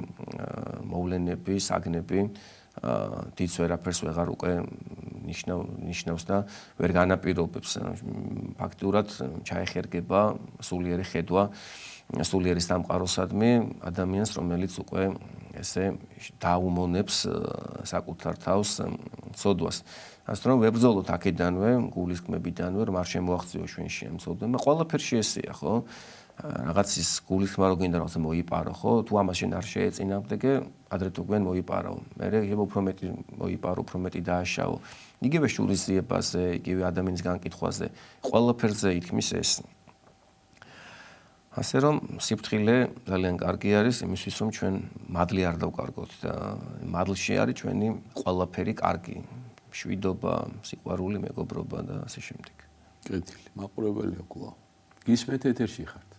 მოვლენები, საგნები დიდ ვერაფერს ვეღარ უკვე ნიშნავს და ვერ განაპირობებს. ფაქტურად ჩაეხერგება სულიერი ხედვა, სულიერი სამყაროსადმი ადამიანს, რომელიც უკვე ესე დაუმონებს საკუთარ თავს ცოდვას. ასე რომ ვებრძოლოთ აქედანვე, გულის თქმებიდანვე, რომ არ შემოაღწიო ჩვენში ამ ცოდვებმა. ყველაფერში ესეა, ხო? რაღაცის გულის თქმა რო გინდა რაღაცა მოიპარო, ხო? თუ ამას შენ არ შეეწინააღმდეგე, ადრე თუ გვენ მოიპარო. მერე უფრო მეტი მოიპარო, უფრო მეტი დააშაო. იგივე შურისძიებაზე, იგივე ადამიანის განკითხვაზე, ყველაფერზე ითქმის ეს. ასე რომ სიფრთხილე ძალიან კარგი არის იმისთვის, რომ ჩვენ მადლი არ დავკარგოთ და მადლში არის ჩვენი ყველაფერი კარგი. შვიდობა, სიყვარული, მეგობრობა და ასე შემდეგ. კეთილი, მაყურებელია კვლავ. გისმენთ ეთერში ხართ.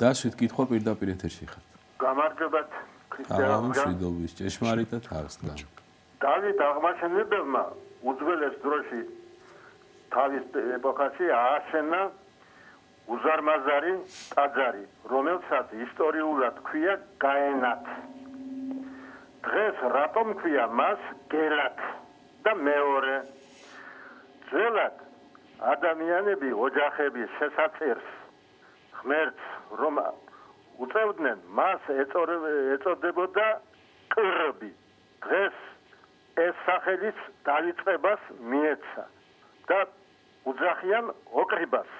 დასვით კითხვა პირდაპირ ეთერში ხართ. გამარჯობათ ქრისტიანებმა. შვიდობის, ჭეშმარიტად ხარსგან. დავით აღმაშენებელმა უძველეს დროში თავის ეპოქაში ააშენა უზარმაზარი ტაძარი, რომელსაც ისტორიულად ქვია გაენათ. დღეს რატომ ქვია მას გელათ და მეორე ძველად ადამიანები ოჯახების შესაწერს ღმერთს რომ უწევდნენ მას ეწოდებოდა კრბი. დღეს ეს სახელიც დაიწყებას მიეცა და უძახიან ოკრიბას,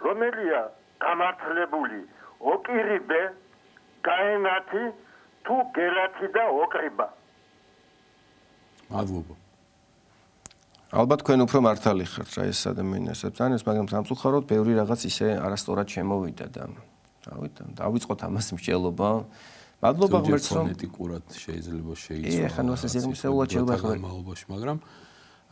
რომელია გამართლებული ოკირიბე, გაენათი თუ გელათი და ოკრიბა. მადლობა. ალბათ თქვენ უფრო მართალი ხართ რა ეს ადამიანებთან, მაგრამ სამწუხაროდ ბევრი რაღაც ისე არასწორად შემოვიდა და დავიწყოთ ამას მსჯელობა. მადლობა ღმერთს რომ ფონეტიკურად შეიძლება შეიცვალოს. ეხლა ნუ ეს მისეულად შეიძლება მალობაში, მაგრამ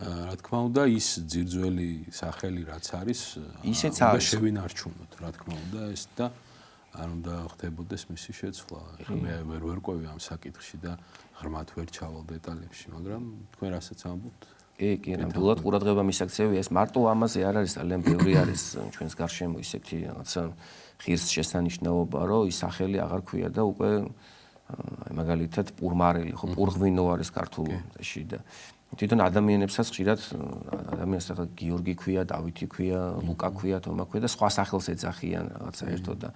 რა თქმა უნდა ის ძირძველი სახელი რაც არის, ისეც უნდა არის. შევინარჩუნოთ, რა თქმა უნდა ეს და არ უნდა ხდებოდეს მისი შეცვლა. ეხლა მე ვერ ყვევი ამ საკითხში და ღრმად ვერ ჩავალ დეტალებში, მაგრამ თქვენ რასაც ამბობთ? კი, ნამდვილად ყურადღება მისაქცევია. ეს მარტო ამაზე არ არის, ძალიან ბევრი არის ჩვენს გარშემო ისეთი რაღაცა ღირს შესანიშნაობა, რომ ის სახელი აღარ ქვია და უკვე მაგალითად პურმარელი, ხო, პურღვინო არის ქართულში და თვითონ ადამიანებსაც ხშირად ადამიანს ახლა გიორგი ქვია, დავითი ქვია, ლუკა ქვია, თომა ქვია და სხვა სახელს ეძახიან რაღაცა ერთო და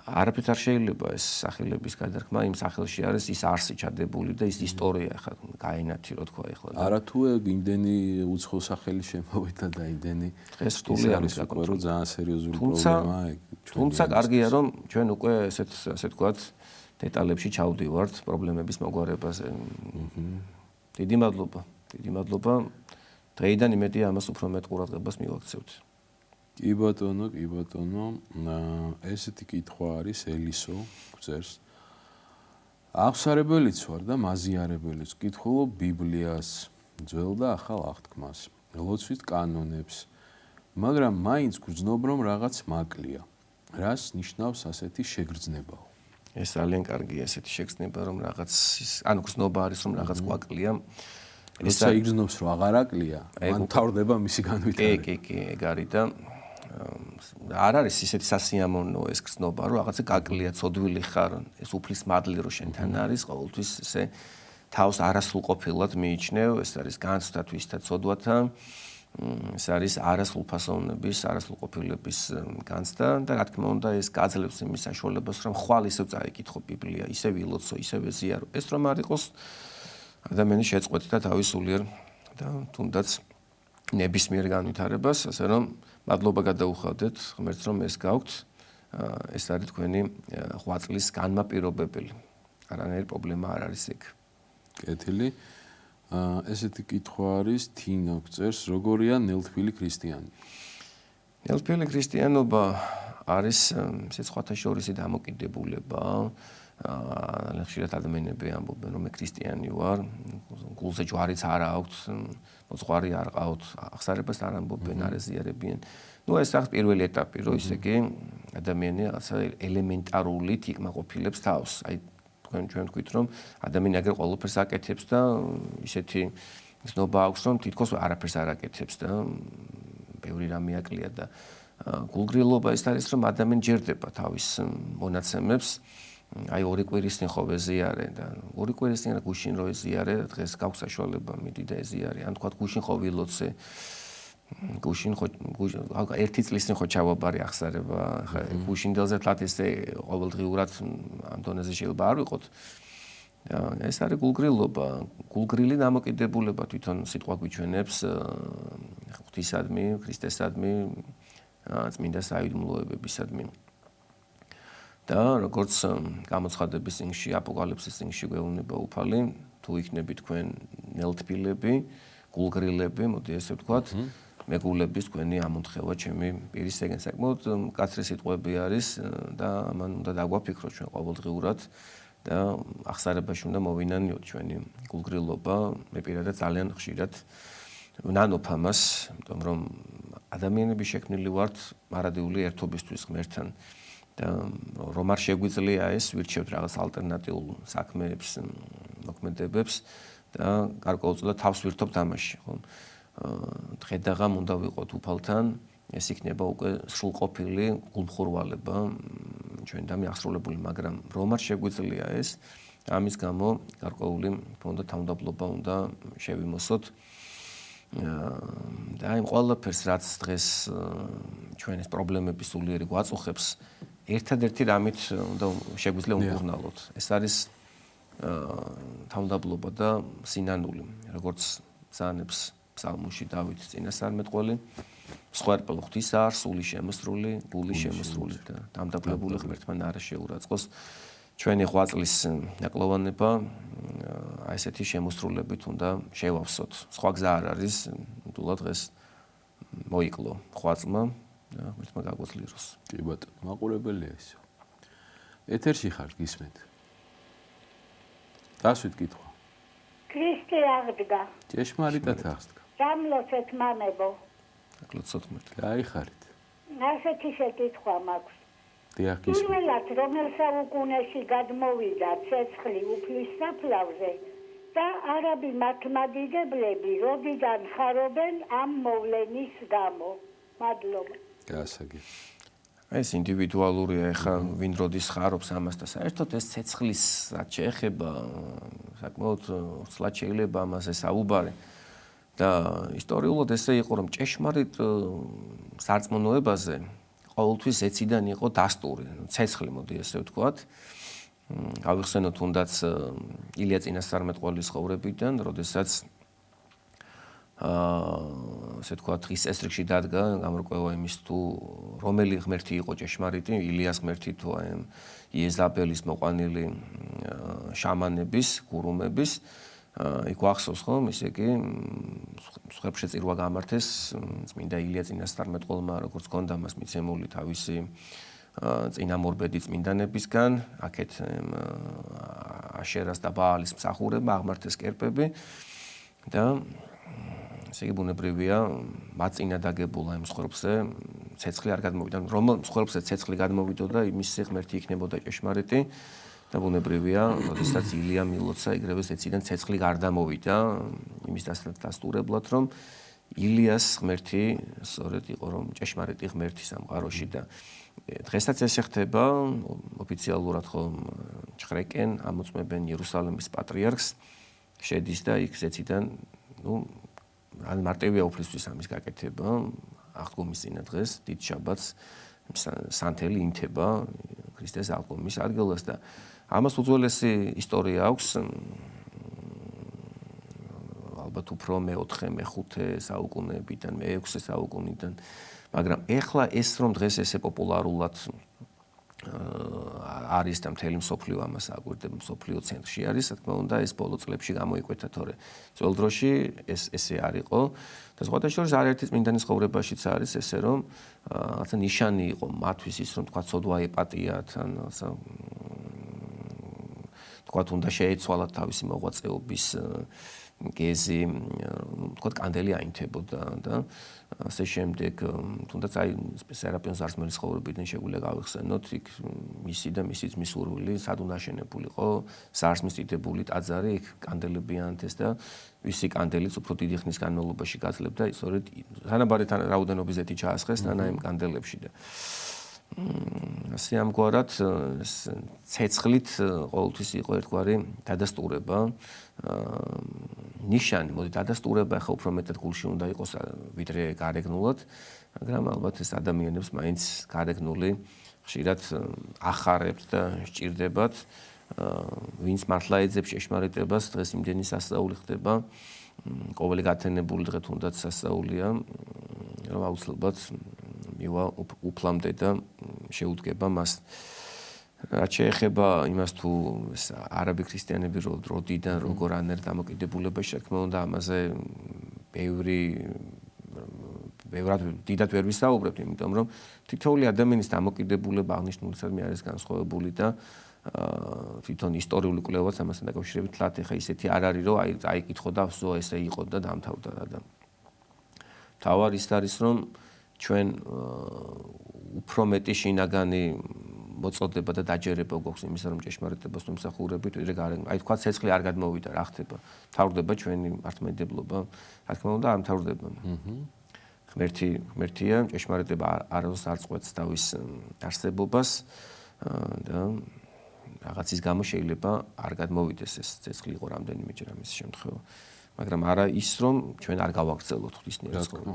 არაფერთ არ შეიძლება ეს სახელების გადარქმა, იმ სახელში არის ის არსი ჩადებული და ის ისტორია ახლა გაენათი რო თქვა ახლა. არათუე იმდენი უცხო სახელი შემოვიდა და იმდენი ეს რთული არის უკვე რომ ძალიან სერიოზული პრობლემაა ეგ. თუმცა კარგია რომ ჩვენ უკვე ასე თქვათ დეტალებში ჩავდივართ პრობლემების მოგვარებაზე. დიდი მადლობა. დიდი მადლობა. დღეიდან იმედია ამას უფრო მეტ ყურადღებას მივაქცევთ. კი ბატონო, კი ბატონო. ესეთი კითხვა არის ელისო გწერს. აღსარებელიც ვარ და მაზიარებელიც. კითხულობ ბიბლიას, ძველ და ახალ აღთქმას, ლოცვით კანონებს, მაგრამ მაინც გრძნობ რომ რაღაც მაკლია. რას ნიშნავს ასეთი შეგრძნებაო? ეს ძალიან კარგია ესეთი შეგრძნება რომ რაღაც ანუ გრძნობა არის რომ რაღაც ყვაკლია. როცა იგრძნობს რომ აღარ აკლია, მან თავდება მისი განვითარება. კი, ეგ არის და არ არის ისეთი სასიამოვნო ეს გრძნობა რომ რაღაცა გაკლია, ცოდვილი ხარ, ეს უფლის მადლი რომ შენთან არის, ყოველთვის ესე თავს არასრულყოფილად მიიჩნევ, ეს არის განცდა თვისთა ცოდვათა, ეს არის არასრულფასოვნების, არასრულყოფილების განცდა და რა თქმა უნდა ეს გაძლევს იმის საშუალებას რომ ხვალ ისევ წაიკითხო ბიბლია, ისევ ილოცო, ისევ ეზიარო. ეს რომ არ იყოს ადამიანის შეწყვეტა თავის სულიერ და თუნდაც ნებისმიერ განვითარებას, ასე რომ მადლობა გადაუხადეთ ღმერთს რომ ეს გაქვთ. ეს არის თქვენი ღვაწლის განმაპირობებელი. არანაირი პრობლემა არ არის ეგ. კეთილი. ესეთი კითხვა არის თინა გწერს, როგორია ნელთბილი ქრისტიანი? ნელთბილი ქრისტიანობა არის სიცხათა შორისი დამოკიდებულება. ხშირად ადამიანები ამბობენ რომ მე ქრისტიანი ვარ, გულზე ჯვარიც არ აქვს, მოძღვარი არ ყავთ, აღსარებას არ ამბობენ, არ ეზიარებიან. ნუ ეს არის პირველი ეტაპი, რომ ისე კი ადამიანი რაღაცა ელემენტარული თიკმაყოფილებს თავს. აი ჩვენ თქვით რომ ადამიანი აგერ ყველაფერს აკეთებს და ისეთი გზნობა აქვს რომ თითქოს არაფერს არ აკეთებს და ბევრი რამე აკლია და გულგრილობა ის არის რომ ადამიანი ჯერდება თავის მონაცემებს. აი ორი კვირის წინ ხო ვეზიარე და ორი კვირის წინ გუშინ რო ეზიარე დღეს გაქვს საშუალება მიდი და ეზიარე ან თქვა გუშინ ხო ვილოცე გუშინ ხო ერთი წლის წინ ხო ჩავაბარე ახსარება ხა გუშინდელზე თლათ ესე ყოველდღიურად ამ დონეზე შეიძლება არ ვიყოთ ეს არის გულგრილობა გულგრილი დამოკიდებულება თვითონ სიტყვა გვიჩვენებს ღვთისადმი ქრისტესადმი წმინდა საიდუმლოებებისადმი და როგორც გამოცხადების წიგნში აპოკალიფსის წიგნში გვეუბნება უფალი თუ იქნები თქვენ ნელთბილები გულგრილები მოდი ესე ვთქვათ მეგულების თქვენი ამონთხევა ჩემი პირის ეგენ საკმაოდ მკაცრი სიტყვები არის და ამან უნდა დაგვაფიქროთ ჩვენ ყოველდღიურად და ახსარებაში უნდა მოვინანიოთ ჩვენი გულგრილობა მე პირადად ძალიან ხშირად ვნანობ ამას იმიტომ რომ ადამიანები შექმნილი ვართ მარადიული ერთობისთვის ღმერთთან და რომ არ შეგვიძლია ეს ვირჩევთ რაღაც ალტერნატიულ საქმეებს მოქმედებებს და გარკვეულწილად თავს ვირთობთ ამაში ხო დღედაღამ უნდა ვიყოთ უფალთან ეს იქნება უკვე სრულყოფილი გულმხურვალება ჩვენ და მიახსრულებული მაგრამ რომ არ შეგვიძლია ეს ამის გამო გარკვეული უნდა თავმდაბლობა უნდა შევიმოსოთ და იმ ყველაფერს რაც დღეს ჩვენ ეს პრობლემების სულიერი გვაწუხებს ერთადერთი რამით უნდა შეგვიძლია უმკურნალოთ ეს არის თავმდაბლობა და სინანული როგორც ბრძანებს ფსალმუში დავით წინასწარმეტყველი მსხვერპლ ღვთისა არ სული შემოსრული გული შემოსრული და დამდაბლებული ღმერთთან არ შეურაცხოს ჩვენი ღვაწლის ნაკლოვანება აი ესეთი შემოსრულებით უნდა შევავსოთ სხვა გზა არ არის თულა დღეს მოიკლო ღვაწლმა და ღმერთმა გაგვაძლიეროს კი ბატონო მაყურებელია ისო ეთერში ხარ გისმენთ დასვით კითხვა ქრისტე აღდგა ჭეშმარიტად აღდგა სამლოცეთ მამებო აკლოცოთ ღმერთ გაიხარით ასეთი შეკითხვა მაქვს დიახ გისმენთ პირველად რომელ საუკუნეში გადმოვიდა ცეცხლი უფლის საფლავზე და არაბი მართლმადიდებლები როდიდან ხარობენ ამ მოვლენის გამო მადლობა გასაგებ ეს ინდივიდუალურია ეხლა ვინ როდის ხარობს ამას და საერთოდ ეს ცეცხლის რაც შეეხება საკმაოდ ცლად შეიძლება ამაზე საუბარი და ისტორიულად ესე იყო რომ ჭეშმარიტ სარწმუნოებაზე ყოველთვის ეციდან იყო დასტური ცეცხლი მოდი ესე ვთქვათ ავიხსენოთ თუნდაც ილია წინასწარმეტყველის ხოვრებიდან როდესაც ასე ვთქვათ ის წესრიგში დადგა გამორკვევა იმის თუ რომელი ღმერთი იყო ჭეშმარიტი ილიას ღმერთი თუ აი იეზაბელის მოყვანილი შამანების გურუმების იქ ახსოვს ხომ ისე კი მსხვერპლშეწირვა გამართეს წმინდა ილია წინასწარმეტყველმა როგორც ჰქონდა მას მიცემული თავისი წინამორბედი წმინდანებისგან აქეთ აშერას და ბაალის მსახურება აღმართეს კერპები და ესე იგი ბუნებრივია მაწინა დაგებულა იმ მსხვერპლზე ცეცხლი არ გადმოვიდა. რომ მსხვერპლზე ცეცხლი გადმოვიდოდა, იმის ღმერთი იქნებოდა ჭეშმარიტი და ბუნებრივია, როდესაც ილია მილოცა იგრევე ზეციდან ცეცხლი გარდამოვიდა, იმის დასტურებლად, რომ ილიას ღმერთი სწორედ იყო, რომ ჭეშმარიტი ღმერთი სამყაროში და დღესაც ესე ხდება, ოფიციალურად ხომ ჭხრეკენ ამოწმებენ იერუსალიმის პატრიარქს, შედის და იქ ზეციდან, ან მარტივია უფლისთვის ამის გაკეთება, აღდგომის წინა დღეს, დიდ შაბათს სანთელი ინთება ქრისტეს აღდგომის ადგილას და ამას უძველესი ისტორია აქვს, ალბათ უფრო მე-4, მე-5 საუკუნეებიდან, მე-6 საუკუნიდან, მაგრამ ეხლა ეს რომ დღეს ესე პოპულარულად არის და მთელი მსოფლიო ამას აგვირდება, მსოფლიო ცენტრში არის, რა თქმა უნდა, ეს ბოლო წლებში გამოიკვეთა, თორე ძველ დროში ესე არ იყო და სხვათა შორის არაერთი წმინდანის ხოვრებაშიც არის ესე, რომ რაღაცა ნიშანი იყო მათთვის ის, რომ თქვა ცოდვა ეპატიათ, ან თქვა უნდა შეეცვალათ თავისი მოღვაწეობის გეზი, თქვა კანდელი აინთებოდა და ასე შემდეგ, თუნდაც აი სერაპიონ ზარსმელის ხოვრებიდან შეგვიძლია გავიხსენოთ, იქ მისი და მისი ძმის სურვილი სად უნდა აშენებულიყო, ზარსმის დიდებული ტაძარი, იქ კანდელები აანთეს და ვისი კანდელიც უფრო დიდი ხნის განმავლობაში გაძლევდა, სწორედ თანაბარი რაოდენობის ზეთი ჩაასხეს თანა იმ კანდელებში და ასე ამგვარად ცეცხლით ყოველთვის იყო ერთგვარი დადასტურება, ნიშანი, მოდი დადასტურება ახლა უფრო მეტად გულში უნდა იყოს ვიდრე გარეგნულად, მაგრამ ალბათ ეს ადამიანებს მაინც გარეგნული ხშირად ახარებთ და სჭირდებათ, ვინც მართლა ეძებს ჭეშმარიტებას, დღეს იმდენი სასწაული ხდება, ყოველი გათენებული დღე თუნდაც სასწაულია, რომ აუცილებლად მივა უფლამდე და შეუდგება მას. რაც შეეხება იმას თუ არაბი ქრისტიანები როდიდან როგორ ანერ დამოკიდებულებაში, რა თქმა უნდა, ამაზე ბევრად დიდად ვერ ვისაუბრებთ, იმიტომ რომ თითოეული ადამიანის დამოკიდებულება აღნიშნულისადმი არის განსხვავებული და თვითონ ისტორიული კვლევაც ამასთან დაკავშირებით თლათ ეხა ისეთი არ არის, რომ აიკითხო და ვსო ესე იყო და დამთავრდა და თავარი ის არის, რომ ჩვენ უფრო მეტი შინაგანი მოწოდება და დაჯერება გვაქვს იმისა, რომ ჭეშმარიტებას ვიმსახურებით, ვიდრე გარეგნულად. აი თქვა ცეცხლი არ გადმოვიდა, რა ხდება? მთავრდება ჩვენი მართლმადიდებლობა, რა თქმა უნდა, არ მთავრდება. ღმერთია, ჭეშმარიტება არავის არ წყვეტს თავის არსებობას და რაღაცის გამო შეიძლება არ გადმოვიდეს ეს ცეცხლი იყო რამდენიმეჯერ ამის შემთხვევა. მაგრამ არა ის, რომ ჩვენ არ გავაგრძელოთ ღვთისმიერ ცხოვრება.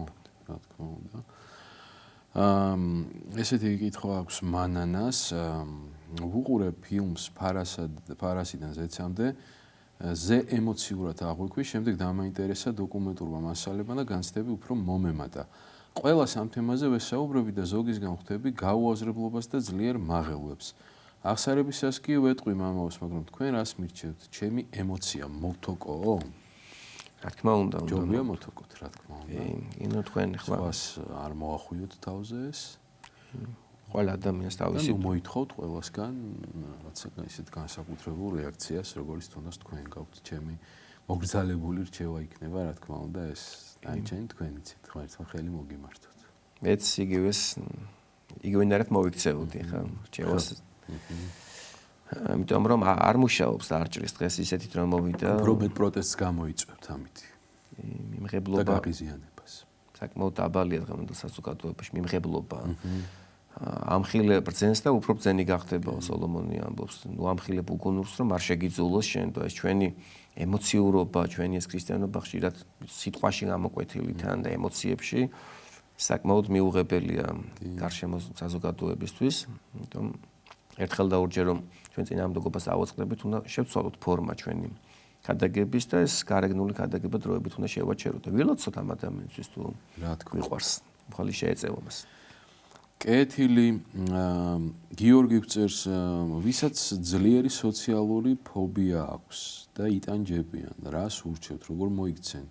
რა თქმა უნდა. ესეთი კითხვა აქვს მანანას, ვუყურებ ფილმს ფარასიდან ზეცამდე, ზე ემოციურად აღვიქვი, შემდეგ დამაინტერესა დოკუმენტურმა მასალებმა და განცდები უფრო მომემატა. ყველას ამ თემაზე ვესაუბრები და ზოგისგან ხვდები გაუაზრებლობას და ძლიერ მაღელვებს. აღსარებისას კი ვეტყვი მამაოს, მაგრამ თქვენ რას მირჩევთ? ჩემი ემოცია მოვთოკო? რა თქმა უნდა, ჯობია მოვთოკოთ, რა თქმა უნდა. ინო თქვენ ხმა სხვას არ მოახვიოთ თავზე ეს? ყველა ადამიანს თავისი მოითხოვთ ყველასგან რაღაცა ისეთ განსაკუთრებულ რეაქციას, როგორც თუნდაც თქვენ გაქვთ, ჩემი მოგრძალებული რჩევა იქნება, რა თქმა უნდა, ეს დაიჭერით თქვენიცით, ხო ერთმა ხელი მოგიმართოთ. მეც იგივენერად მოვიქცეოდი ხა რჩევას. იმიტომ რომ არ მუშაობს და არ ჭრის დღეს ისეთით რომ მოვიდა. უბრალოდ პროტესტს გამოიწვევთ ამით. მიმღებლობა და გაღიზიანებას. საკმაოდ დაბალია დღევანდელ საზოგადოებაში მიმღებლობა. ამხილე ბრძენს და უფრო ბრძენი გახდება სოლომონი ამბობს. ნუ ამხილებ უგუნურს რომ არ შეგიძულოს შენ და ეს ჩვენი ემოციურობა, ჩვენი ეს ქრისტიანობა ხშირად სიტყვაში გამოკვეთილი თან და ემოციებში საკმაოდ მიუღებელია გარშემო საზოგადოებისთვის. იმიტომ ერთხელ და ორჯერ რომ ჩვენ წინააღმდეგობას ავაწყდებით, უნდა შევცვალოთ ფორმა ჩვენი ქადაგების და ეს გარეგნული ქადაგება დროებით უნდა შევაჩეროთ და ვილოცოთ ამ ადამიანისთვის თუ რა თქმა მიყვარს, მხოლოდ შეეწევა მას. კეთილი გიორგი გვწერს, ვისაც ძლიერი სოციალური ფობია აქვს და იტანჯებიან, რას ურჩევთ, როგორ მოიქცენ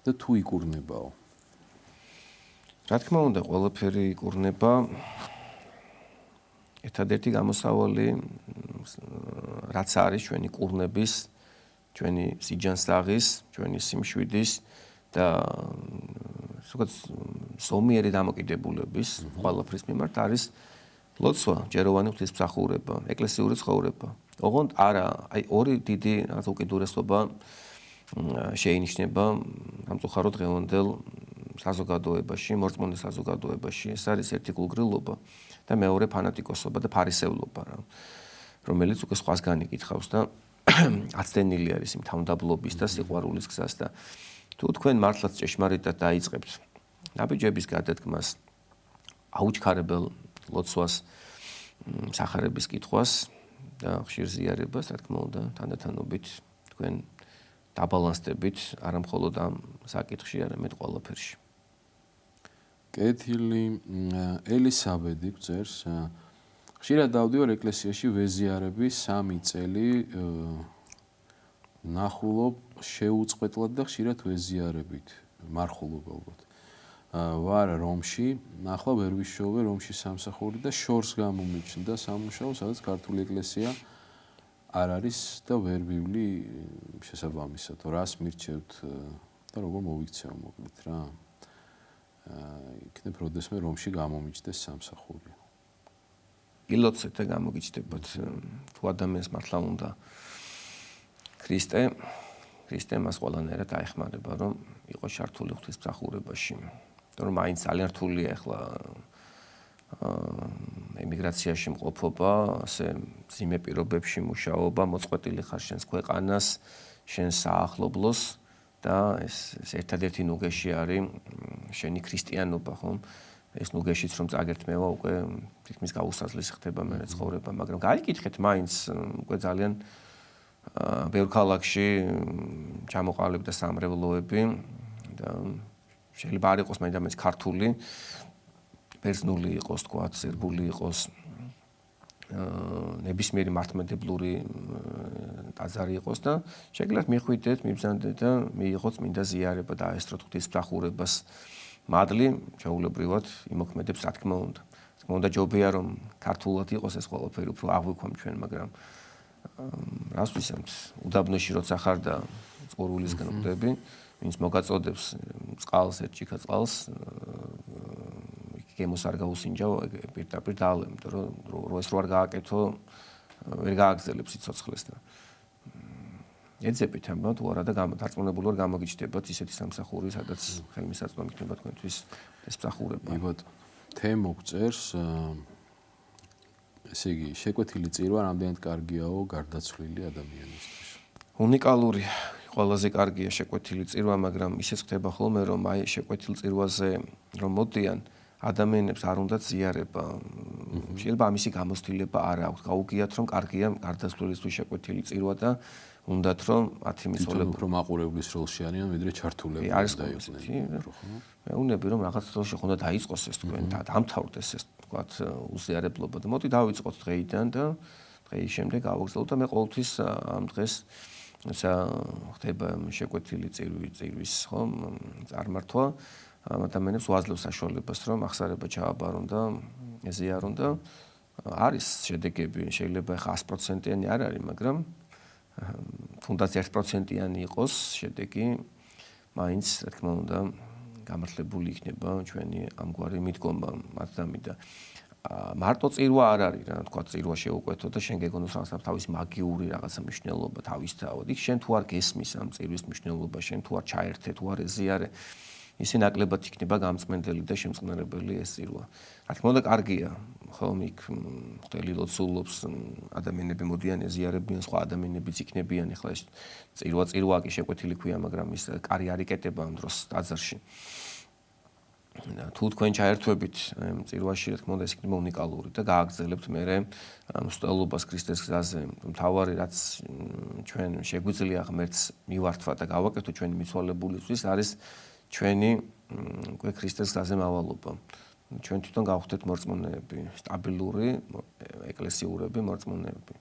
და თუ იკურნებაო? რა თქმა უნდა, ყველაფერი იკურნება. ერთადერთი გამოსავალი რაც არის ჩვენი კურნების, ჩვენი სიჯანსაღის, ჩვენი სიმშვიდის და ზოგადად ზომიერი დამოკიდებულების ყველაფრის მიმართ არის ლოცვა, ჯეროვანი ღვთისმსახურება, ეკლესიური ცხოვრება. ოღონდ არა, აი ორი დიდი რაღაც უკიდურესობა შეინიშნება სამწუხაროდ დღევანდელ საზოგადოებაში, მორწმუნე საზოგადოებაში. ეს არის ერთი გულგრილობა და მეორე ფანატიკოსობა და ფარისევლობა, რომელიც უკვე სხვას განიკითხავს და აცდენილი არის იმ თავმდაბლობის და სიყვარულის გზას და თუ თქვენ მართლაც ჭეშმარიტად დაიწყებთ ნაბიჯების გადადგმას, აუჩქარებელ ლოცვას, სახარების კითხვას და ხშირ ზიარებას, რა თქმა უნდა, თანდათანობით თქვენ დაბალანსდებით არა მხოლოდ ამ საკითხში, არამედ ყველაფერში. კეთილი ელისაბედი გვწერს, ხშირად დავდივარ ეკლესიაში ვეზიარების 3 წელი ნახულობ შეუწყვეტლად და ხშირად ვეზიარებით, მარხულობ ალბათ. ვარ რომში, ახლა ვერ ვიშოვე რომში სამსახური და შორს გამომიჩნდა სამუშაო, სადაც ქართული ეკლესია არ არის და ვერ ვივლი შესაბამისად. რას მირჩევთ და როგორ მოვიქცევ მოკლედ რა. იქნებ როდესმე რომში გამომიჩნდეს სამსახური. ილოცეთ და გამოგიჩნდებათ თუ ადამიანს მართლა უნდა ქრისტე მას ყველანაირად აეხმარება, რომ იყოს ჩართული ღვთისმსახურებაში. რომ მაინც ძალიან რთულია ახლა ემიგრაციაში მყოფობა, ასე ძიმე პირობებში მუშაობა, მოწყვეტილი ხარ შენს ქვეყანას, შენს საახლობლოს და ეს ერთადერთი ნუგეში არის შენი ქრისტიანობა, ხო? ეს ნუგეშიც რომ წაგერთმევა, უკვე თითქმის გაუსაზლესი ხდება მე ცხოვრება, მაგრამ გაიკითხეთ მაინც უკვე ძალიან ბევრ ქალაქში ჩამოყალიბდა სამრევლოები და შეიძლება არ იყოს მაინც ქართული, ბერძნული იყოს, თქვა, სერბული იყოს, ნებისმიერი მართლმადიდებლური ტაძარი იყოს და შეგიძლიათ მიხვიდეთ, მიბრძანდეთ და მიიღოთ წმინდა ზიარება და აესწროთ ღვთისმსახურებას მადლი, ჩაულებრივად იმოქმედებს, რა თქმა უნდა. რა თქმა უნდა, ჯობია რომ ქართულად იყოს ეს ყველაფერი, უფრო აღვიქვამ ჩვენ, მაგრამ რას ვისამთ, უდაბნოში როცა ხარ და წყურვილისგან ხვდები, ვინც მოგაწოდებს წყალს, ერთჭიქა წყალს, გემოს არ გაუსინჯავ, პირდაპირ დაალე, იმიტომ რომ ეს რო არ გააკეთო, ვერ გააგრძელებ სიცოცხლეს და ეძებით ამბავ თუ არა და დარწმუნებულად გამოგიჩნდებათ ისეთი სამსახური, სადაც ხელმისაწვდომი იქნება თქვენთვის ეს მსახურება. იბათ თემო გწერს, ესე იგი, შეკვეთილი წირვა რამდენად კარგიაო გარდაცვლილი ადამიანისთვის. უნიკალური, ყველაზე კარგია შეკვეთილი წირვა, მაგრამ ისეც ხდება ხოლმე, რომ აი შეკვეთილ წირვაზე რომ მოდიან ადამიანებს არ უნდათ ზიარება. შეიძლება ამისი გამოცდილება არ აქვს. გაუგიათ რომ კარგია გარდაცვლილისთვის შეკვეთილი წირვა და უნდათ რომ მათი მიცვალება უფრო მაყურებლის როლში არიან, ვიდრე ჩართულები დაიყვნენ. მეუბნები რომ რაღაც დროში ხონდა დაიწყოს ეს თქვენ და დამთავრდეს ეს თქვათ უზიარებლობა და მოდი დავიწყოთ დღეიდან და დღეის შემდეგ გავაგრძელოთ და მე ყოველთვის ამ დღეს ისა ხდება შეკვეთილი წირვის ხო წარმართვა ადამიანებს უაძლევს საშუალებას რომ ახსარება ჩააბარონ და ეზიარონ და არის შედეგები შეიძლება ხა 100%-იანი არ არის მაგრამ თუნდაც 1%-იანი იყოს შედეგი მაინც რა თქმა უნდა გამართლებული იქნება ჩვენი ამგვარი მიდგომა მათდამი და მარტო წირვა არ არის რა თქვა წირვა შეუკვეთო და შენ გეგონოს რაღაცა თავის მაგიური რაღაცა მნიშვნელობა თავისთავად იქ შენ თუ არ გესმის ამ წირვის მნიშვნელობა შენ თუ არ ჩაერთე თუ არ ეზიარე ისე ნაკლებად იქნება გამწმენდელი და შემწყნარებელი ეს წირვა. რა თქმა უნდა, კარგია, ხომ იქ ხელი ლოცულობს ადამიანები მოდიან ეზიარებიან, სხვა ადამიანებიც იქნებიან, ეხლა ეს წირვა კი შეკვეთილი ქვია, მაგრამ ის კარი არ იკეტება ამ დროს ტაძარში. თუ თქვენ ჩაერთვებით წირვაში, რა თქმა უნდა, ეს იქნება უნიკალური და გააგრძელებთ მერე მსვლელობას ქრისტეს გზაზე. მთავარი რაც ჩვენ შეგვიძლია ღმერთს მივართვა და გავაკეთო ჩვენი მიცვალებულისთვის არის ჩვენი უკვე ქრისტეს გზაზე მავალობა. ჩვენ თვითონ გავხდეთ მორწმუნეები, სტაბილური ეკლესიურები მორწმუნეები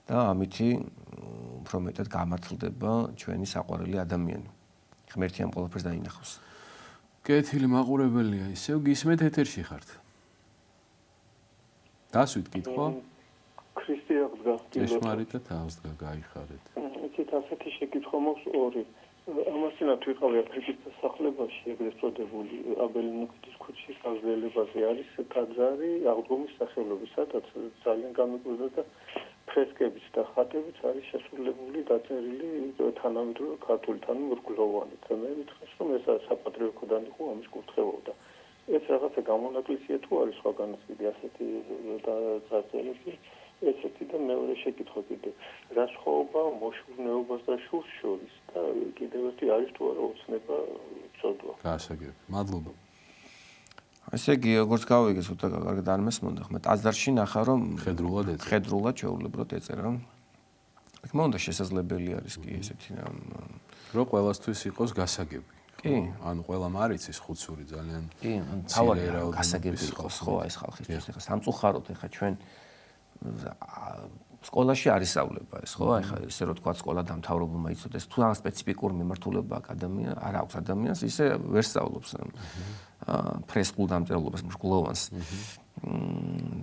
და ამითი უფრო მეტად გამართლდება ჩვენი საყვარელი ადამიანი. ღმერთი ამ ყველაფერს დაინახავს. კეთილი მაყურებელია, ისევ გისმენთ ეთერში ხართ. დასვით კითხვა? ქრისტე აღდგა. ჭეშმარიტად აღდგა, გაიხარეთ. იცით ასეთი შეკითხვა მაქვს ორი. ამასთანავ ვიყავი აფრიკის სასახლებაში, ეგრეთ წოდებული აბელინუკის ქუჩის აღზრდილებაზე არის ტაძარი აღდგომის სახელობის, სადაც ძალიან გამიკვირდა და ფრესკებით და ხატებით არის შესრულებული დაწერილი თანამედროვე ქართული მრგლოვანი. და მე ვიტყვი, რომ ეს საპატრიარქოდან იყო ამის კურთხეობა. ეს რაღაცა გამონაკლისია თუ არის სხვაგანაც კიდე ასეთი დაწერილი, ესეთი და მეორე შეკითხვა კიდე. რა სხვაობა მოშურნეობას და შურს შორის და კიდევ ერთი არის თუ არა ოცნება ცოდვა. გასაგები. მადლობა. ესე იგი, როგორც გავიგე, ცოტა კარგად არ მესმოდა, ხმა ტაძარში ნახა, რომ ხედრულად შეულებრად ეწერა. იქ მომდა შესაძლებელი არის კი ესეთი რომ ყველასთვის იყოს გასაგები. ანუ ყველამ არ იცის ხუცური ძალიან. კი, თავარი გასაგები იყოს, ხო, ეს ხალხისთვის. ეხლა სამწუხაროდ ეხლა ჩვენ სკოლაში არ ისწავლება ეს, ხო? ეხლა ესე რომ თქვა სკოლა დამთავრებულმა იცოდეს, თუ ამ სპეციფიკური მიმართულება აკადემია არ აქვს ადამიანს, ისე ვერ სწავლობს ფრესკულ დამწერლობას, მშგლოვანს.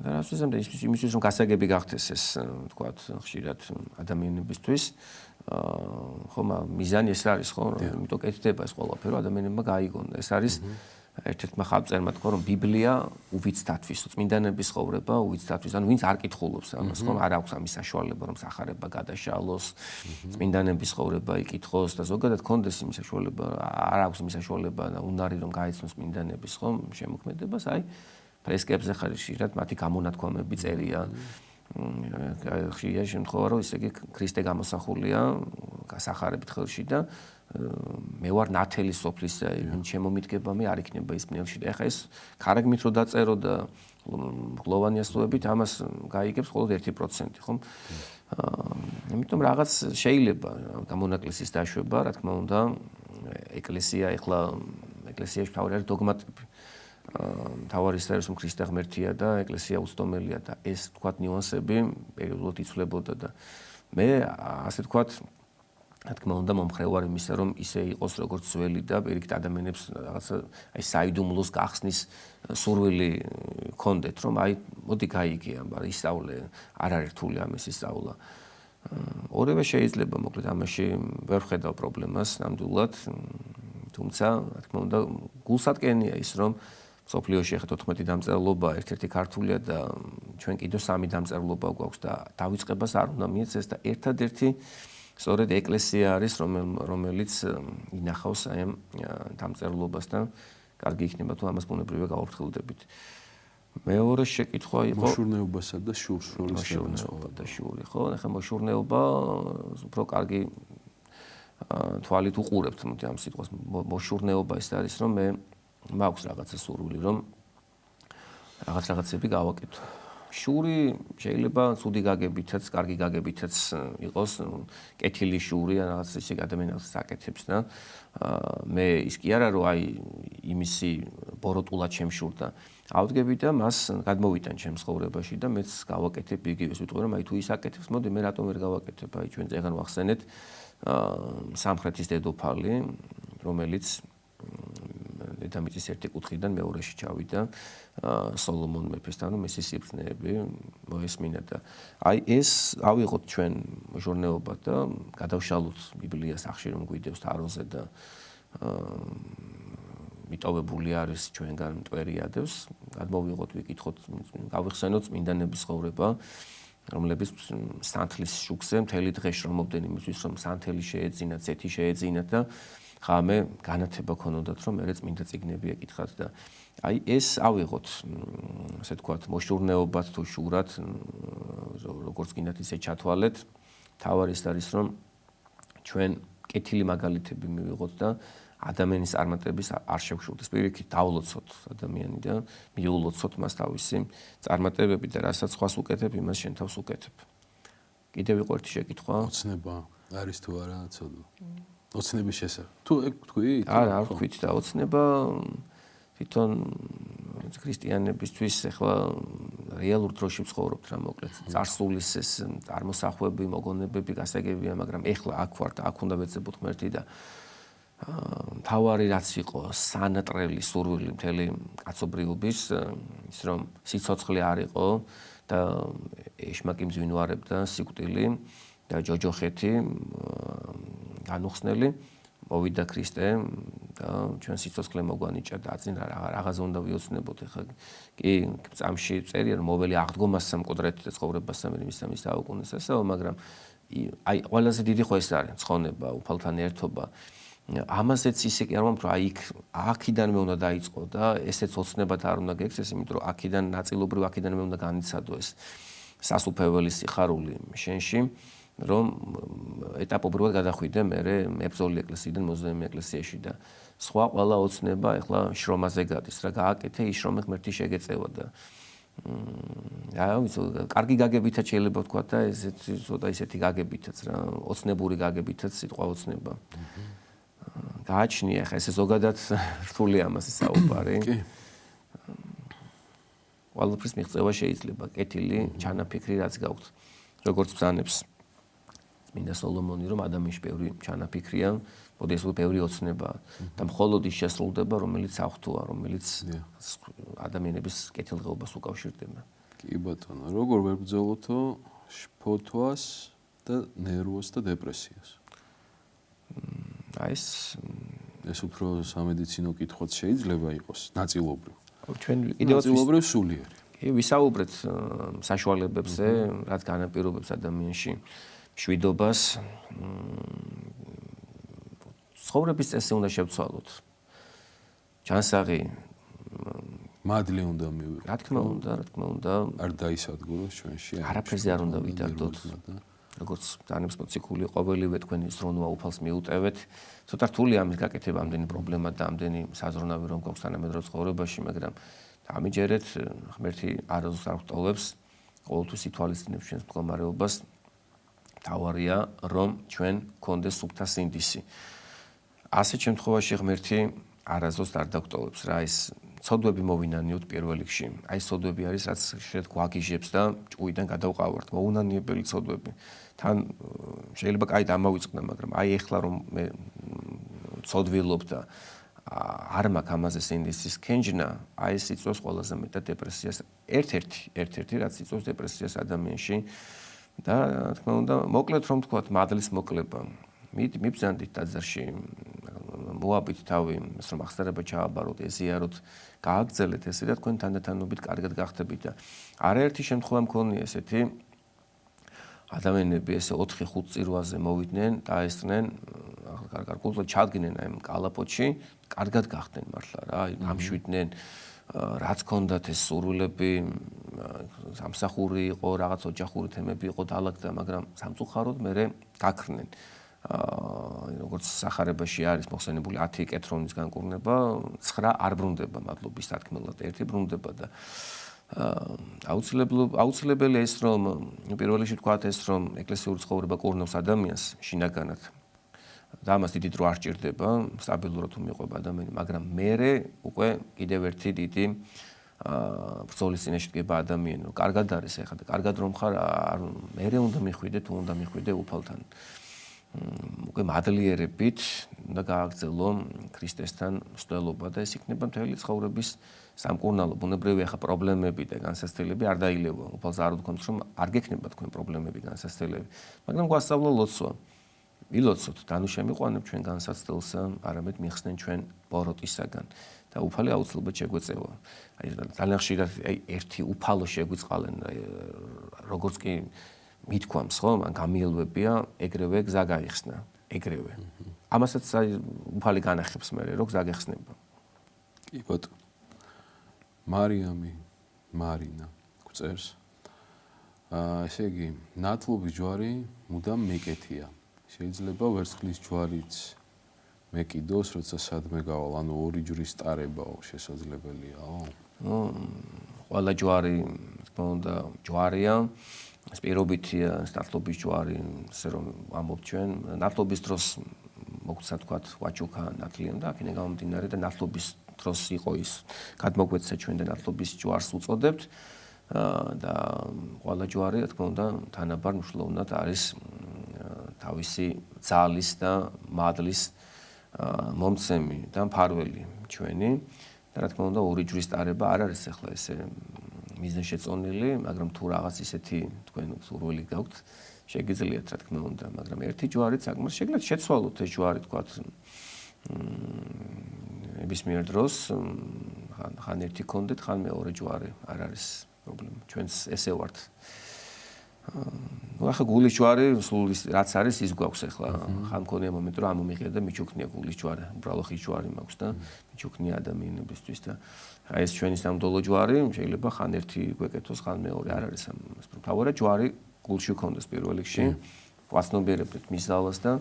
და რაც ისე იმისთვის რომ გასაგები გახდეს ეს, თქვა, ხშირად ადამიანებისთვის, ხომ მიზანი ეს არის, ხო? იმიტომ კეთდება ეს ყველაფერი, ადამიანებმა გაიგონ. ეს არის ერთ-ერთმა ხალხწერმა თქვა, რომ ბიბლია უვიცდათვის, წმინდანების ხოვრება უვიცდათვის, ანუ ვინც არ კითხულობს ამას, ხომ არ აქვს ამის საშუალება, რომ სახარება გადაშალოს, წმინდანების ხოვრება იკითხოს და ზოგადად კონდეს იმის საშუალება, არ აქვს იმის საშუალება და უნარი რომ გაიცნოს წმინდანების, ხომ, შემოქმედებას, აი ფრესკებზე ხშირად მათი გამონათქვამები წერია. ხშირია შემთხვევა, რომ ისე იგი ქრისტე გამოსახულია გასახარებით ხელში და მე ვარ ნათელი სოფლის ვინ შემომიდგება მე არ იქნება ის პნელში და ეხა ეს ქარაგმით რო დაწერო და მგლოვანი ასოებით ამას გაიგებს მხოლოდ 1%, ხომ? იმიტომ რაღაც შეიძლება გამონაკლისის დაშვება, რა თქმა უნდა, ეკლესია ეკლესიაში თავი არის დოგმატები. თავარი ის არის რომ ქრისტე ღმერთია და ეკლესია უცდომელია და ეს თქვათ ნიუანსები პერიოდულად იცვლებოდა და მე ასე თქვათ რა თქმა უნდა მომხრევარ იმისა რომ ისე იყოს როგორც ძველი და პირიქით ადამიანებს რაღაცა აი საიდუმლოს გახსნის სურვილი ქონდეთ რომ აი მოდი გაიგე ამბარ ისწავლე არ არის რთული ამის ისწავლა ორივე შეიძლება მოკლედ ამაში ვერ ხედავ პრობლემას ნამდვილად თუმცა რა თქმა უნდა გულსატკენია ის რომ სოფლიოში ახლა 14 დამწერლობა ერთ-ერთი ქართულია და ჩვენ კიდევ 3 დამწერლობა გვაქვს და დავიწყებას არ უნდა მიეცეს და ერთადერთი სწორედ ეკლესია არის რომელიც ინახავს აი ამ დამწერლობასთან კარგი იქნება თუ ამას ბუნებრივად გავაფრთხილდებით. მეორე შეკითხვა იყო მოშურნეობასა და შურს შორის მოშურნეობა და შური, ხო? ახლა მოშურნეობა უფრო კარგი თვალით უყურებთ მოდი ამ სიტყვას მოშურნეობა ის არის რომ მე მაქვს რაღაცა სურვილი რომ რაღაცები გავაკეთო. შური შეიძლება ცუდი გაგებითაც, კარგი გაგებითაც იყოს, კეთილი შური ან რაღაც ისე ადამიანს საკეთებს და მე ის კი არა რომ აი იმისი ბოროტულად შემშურდა. ავდგები და მას გადმოვიტან ჩემს ხოვრებაში და მეც გავაკეთებ იგივეს ვიტყვი რომ აი თუ ის აკეთებს, მოდი მე რატომ ვერ გავაკეთებ? აი ჩვენ წეგან ვახსენეთ სამხრეთის დედოფალი, რომელიც დედამიწის ერთი კუთხიდან მეორეში ჩავიდა სოლომონ მეფესთან, მისი სიბრძნეები მოესმინა და აი ეს ავიღოთ ჩვენ ჟურნეობა და გადავშალოთ ბიბლიას ახში რომ გვიდევს თაროზე და მიტოვებული არის ჩვენგან მტვერიადებს, გადმოვიღოთ, ვიკითხოთ, გავიხსენოთ წმინდანების ხოვრება, რომლებიც სანთლის შუქზე მთელი დღე შრომობდნენ იმისთვის, რომ სანთელი შეეძინათ, ზეთი შეეძინათ და ხამე განათება ქონოდათ, რომ მერე წმინდა წიგნები ეკითხათ და აი ეს ავიღოთ, ასე თქვათ, მოშურნეობად თუ შურად, როგორც გინდათ ისე ჩათვალეთ, თავარი ის არის, რომ ჩვენ კეთილი მაგალითები მივიღოთ და ადამიანის წარმატების არ შევშურდეს. პირიქით დავლოცოთ ადამიანი და მიულოცოთ მას თავისი წარმატებები და რასაც სხვას უკეთებ, იმას შენ თავს უკეთებ. კიდევ იყო ერთი შეკითხვა. ოცნება არის თუ არა ცოდვა? ოცნების შესახებ. თუ ეგ თქვი? არა, არ ვთქვით და ოცნება თვითონ ქრისტიანებისთვის ახლა რეალურ დროში ვცხოვრობთ რა მოკლედ. წარსულის ეს წარმოსახვები, მოგონებები გასაგებია, მაგრამ ახლა აქ ვარ და აქ უნდა ვეცებოთ ღმერთი და თავარი რაც იყო სანატრელი სურვილი მთელი კაცობრიობის ის რომ სიცოცხლე არ იყო და ეშმაკი მძვინვარებდა სიკვდილი და ჯოჯოხეთი განუხსნელი მოვიდა ქრისტე და ჩვენ სიცოცხლე მოგვანიჭა და აწინ რაღაცა უნდა ვიოცნებოთ ეხლა კი წამში წერია რომ მოველი აღდგომას სამკვდრეთ და ცხოვრებას მის საუკუნეს ესეო მაგრამ აი ყველაზე დიდი ხო ეს არის ცხონება უფალთან ერთობა ამაზეც ისე კი არ ვამბობ რომ აი აქიდანვე უნდა დაიწყო და ესეც ოცნებად არ უნდა გექცეს იმიტომ რომ აქიდან ნაწილობრივ აქიდანვე უნდა განიცადო ეს სასუფეველი სიხარული შენში რომ ეტაპობრივად გადახვიდე მე მებრძოლი ეკლესიიდან მოზრდილი ეკლესიაში და სხვა ყველა ოცნება ეხლა შრომაზე გადის რა გააკეთე ის შრომი ღმერთი შეგეწევა და კარგი გაგებითაც შეიძლება ვთქვა და ცოტა ისეთი გაგებითაც რა ოცნებური გაგებითაც სიტყვა ოცნება გააჩნია ხა ესე ზოგადად რთული ამაზე საუბარი კი ყველაფრის მიღწევა შეიძლება კეთილი ჩანაფიქრი რაც გაქვთ როგორც ბრძანებს მინდა სოლომონი რომ ადამიანში ბევრი ჩანაფიქრია მოდის რომ ბევრი ოცნება და მხოლოდ ის შესრულდება რომელიც აღთუა რომელიც ადამიანების კეთილდღეობას უკავშირდება კი ბატონო როგორ ვერ ბრძოლოთო შფოთვას და ნერვოს და დეპრესიას აი ეს უფრო სამედიცინო კითხვაც შეიძლება იყოს ნაწილობრივ ჩვენ კიდევაც ნაწილობრივ სულიერი კი ვისაუბრეთ საშუალებებზე რაც განაპირობებს ადამიანში შვიდობას ცხოვრების წესი უნდა შევცვალოთ ჩანსაღი მადლი უნდა მივიღოთ რა თქმა უნდა არ დაისადგუროს ჩვენში არაფერზე არ უნდა ვიტარდოთ როგორც დანებს მოციქული ყოველივე თქვენი ზრუნვა უფალს მიუტევეთ ცოტა რთული ამის გაკეთება ამდენი პრობლემა და ამდენი საზრუნავი რომ გვაქვს თანამედროვე ცხოვრებაში მაგრამ ამიჯერეთ ღმერთი არასდროს არ გვტოვებს ყოველთვის ითვალისწინებს ჩვენს მდგომარეობას თავარია რომ ჩვენ გქონდეს სუფთა სინდისი ასეთ შემთხვევაში ღმერთი არასდროს არ დაგვტოვებს რა ის ცოდვები მოვინანიოთ პირველ რიგში აი ცოდვები არის რაც შეიძლება გვაგიჟებს და ჭუიდან გადავყავართ მოუნანიებელი ცოდვები თან შეიძლება კაი დამავიწყდა მაგრამ აი ეხლა რომ მე ცოდვილობ და არ მაქვს ამაზე სინდისის ქენჯნა აი ეს იწვევს ყველაზე მეტად დეპრესიას ერთ-ერთი რაც იწვევს დეპრესიას ადამიანში და რა თქმა უნდა მოკლედ რომ თქვათ მადლის მოკლება მიბრძანდით ტაძარში მოაბით თავი ეს რომ ახსნარება ჩააბაროთ ეზიაროთ გააგრძელეთ ესე და თქვენ თანდათანობით კარგად გახდებით და არაერთი შემთხვევა მქონია ესეთი ადამიანები ესე 4-5 წირვაზე მოვიდნენ დაესწნენ გარკვეულწილად ჩადგნენ აი კალაპოტში კარგად გახდნენ მართლა რა ამშვიდნენ რაც ქონდათ ეს სურვილები სამსახური იყო რაღაც ოჯახური თემები იყო დაალაგდა მაგრამ სამწუხაროდ მე გაქრნენ როგორც სახარებაში არის მოხსენებული 10 კეთრონის განკურნება 9 არ ბრუნდება მადლობის თქმელად ერთი ბრუნდება და აუცილებელი ეს რომ პირველ რიგში თქვათ ეს რომ ეკლესიური ცხოვრება კურნავს ადამიანს შინაგანად და ამას დიდი დრო არ სჭირდება სტაბილურად უმიყვება ადამიანი მაგრამ მე უკვე კიდევ ერთი დიდი ბრძოლის წინაშე დგება ადამიანი რომ კარგად არის ეხლა და კარგად რომ ხარ მე უნდა მიხვიდე თუ უნდა მიხვიდე უფალთან უკვე მადლიერებით უნდა გააგრძელო ქრისტესთან მსვლელობა და ეს იქნება მთელი ცხოვრების სამკურნალო ბუნებრივი ახლა პრობლემები და განსაცდელები არ დაილევა უფალს არ ვთქვამთ რომ არ გექნება თქვენ პრობლემები განსაცდელები მაგრამ გვასწავლა ლოცვა ილოცოთ დანუ შემიყვანებ ჩვენ განსაცდელს არამედ მიხსნენ ჩვენ ბოროტისაგან და უფალი აუცილებლად შეგვეწევა აი ძალიან ხშირად აი ერთი უფალო შეგვიწყალენ როგორც კი მithქვამს ხო მან გამიელვებია ეგრევე გზა გაიხსნა ეგრევე ამასაც აი უფალი განახებს მე რომ გზა გეხსნება კი ბატონო მარიამი მარინა გვწერს ესე იგი ნათლობის ჯვარი მუდამ მეკეთია შეიძლება ვერცხლის ჯვარიც მეკიდოს როცა სადმე გავალ ანუ ორი ჯვრის ტარებაო შესაძლებელიაო ყველა ჯვარი თქმა უნდა ჯვარია სპირობითია ნათლობის ჯვარი ასე რომ ამობთ ჩვენ ნათლობის დროს მოგვცა თქვათ ვაჭუქა ნათლია და აქედან გამომდინარე და ნათლობის დროს იყო ის გადმოგვეცა ჩვენ და ნათლობის ჯვარს უწოდებთ და ყველა ჯვარი რა თქმა უნდა თანაბარ მნიშვნელოვნად არის თავისი ძალის და მადლის მომცემი და მფარველი ჩვენი და რა თქმა უნდა ორი ჯვრის ტარება არ არის ახლა ესე მიზნშეწონილი, მაგრამ თუ რაღაც ისეთი თქვენ სურვილი გაქვთ, შეგიძლიათ რა თქმა უნდა, მაგრამ ერთი ჯვარით საკმაოდ შეგიძლიათ შეცვალოთ ეს ჯვარი თქვათ ნებისმიერ დროს ხან ერთი გქონდეთ, ხან მეორე ჯვარი, არ არის პრობლემა. ჩვენც ესე ვართ. ნუ ახლა გულის ჯვარი სულ ის რაც არის ის გვაქვს ახლა. ხან მქონია მომენტი რომ ამომიღია და მიჩუქნია გულის ჯვარი, უბრალო ხის ჯვარი მაქვს და მიჩუქნია ადამიანებისთვის და აი ეს ჩვენი სამდოლო ჯვარი შეიძლება ხან ერთი გვეკეთოს, ხან მეორე, არ არის ამას. თავარად ჯვარი გულში გქონდეს პირველ რიგში, ვაცნობიერებდეთ მის ძალას და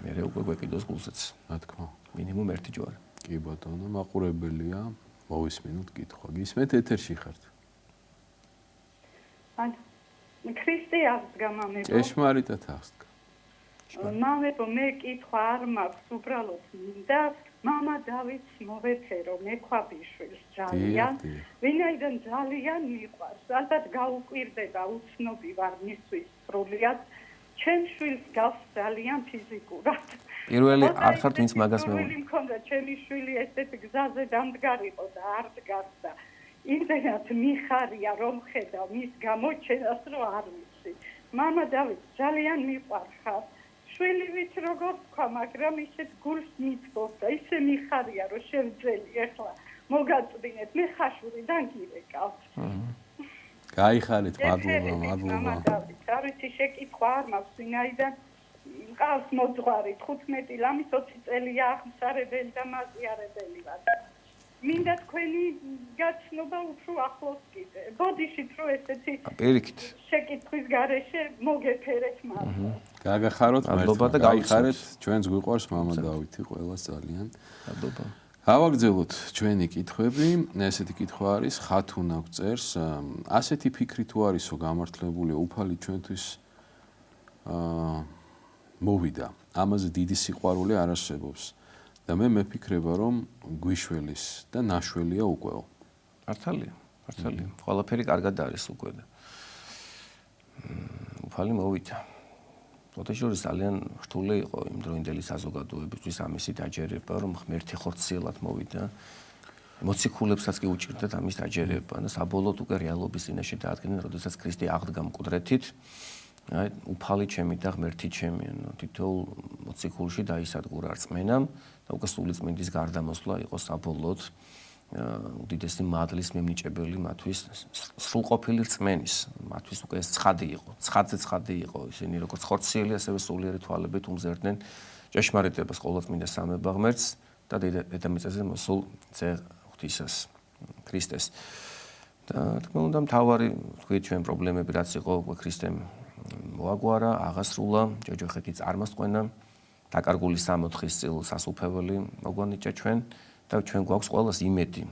მე უკვე გვეკიდოს გულსაც. რა თქმა უნდა. მინიმუმ ერთი ჯვარი. კი ბატონო, მაყურებელია, მოვისმინოთ კითხვა. გისმენთ ეთერში ხართ. ან ქრისტე აღსდგა მამებო. ჭეშმარიტად აღსდგა. მამებო, მე კითხვა არ მაქვს, უბრალოდ მინდა მამა დავითს მოვეფერო, მე ქვაბიშვილს ძალიან. ვინაიდან ძალიან მიყვარს, ალბათ გაუკვირდება, უცნობი ვარ მისთვის სრულიად. ჩემ შვილს გავს ძალიან ფიზიკურად. პირველი არ ხართ ვინც მაგას მეუბნება. პირველი მქონდა ჩემი შვილი ესეთ გზაზე დამდგარიყო და არ დგას და იმდენად მიხარია რომ ხედავ მის გამოჩენას რომ არ ვიცი. მამა დავით ძალიან მიყვარხარ. შვილივით როგორ თქვა, მაგრამ ისეთ გულს მიწვევს და ისე მიხარია რომ შევძელი ახლა მოგაწვინეთ, მე ხაშურიდან გირეკავთ. გაიხარით, მადლობა. არ ვიცი შეკითხვა არ მაქვს, ვინაიდან მყავს მოძღვარი 15 ლამის 20 წელია აღმსარებელი და მაზიარებელი ვარ. მინდა თქვენი გაცნობა უფრო ახლოს კიდე. ბოდიშით რომ ესეთი პირიქით შეკითხვის გარეშე მოგეფერეთ მართლა. გაგახაროთ მადლობა და გაიხარეთ, ჩვენს გვიყვარს მამა დავითი ყველას ძალიან. მადლობა. გავაგრძელოთ ჩვენი კითხვები. ესეთი კითხვა არის, ხათუნა გწერს, ასეთი ფიქრი თუ არისო გამართლებული უფალი ჩვენთვის მოვიდა. ამაზე დიდი სიყვარული არ არსებობს. და მე მეფიქრება რომ გვიშველის და ნაშველია უკვე. მართალია. ყველაფერი კარგად არის უკვე და უფალი მოვიდა. პროტეჟორი ძალიან რთული იყო იმ დროინდელი საზოგადოებისთვის ამისი დაჯერება, რომ ღმერთი ხორციელად მოვიდა. მოციქულებსაც კი უჭირდათ ამის დაჯერება და საბოლოოდ უკვე რეალობის წინაშე დაადგნენ, როდესაც ქრისტე აღდგა მკვდრეთით. აი, უფალი ჩემი და ღმერთი ჩემი, თითოეულ მოციქულში დაისადგურა რწმენამ და უკვე სულიწმინდის გარდამოსვლა იყო საბოლოოდ უდიდესი მადლის მემნიჭებელი მათთვის სრულყოფილი რწმენის, მათთვის უკვე ეს ცხადი იყო, ცხადზე იყო, ისინი როგორც ხორციელი, ასევე სულიერი თვალებით უმზერდნენ ჭეშმარიტებას, ყოვლადწმინდა სამება ღმერთს და დედამიწაზე მოსულ ძე ღვთისას, ქრისტეს. და თქმა უნდა, მთავარი თქვით ჩვენ პრობლემები რაც იყო, უკვე ქრისტემ მოაგვარა, აღასრულა, ჯოჯოხეთი წარმოსყვენა, დაკარგული 64 წელი სასუფეველი მოგვანიჭა ჩვენ და ჩვენ გვაქვს ყველას იმედი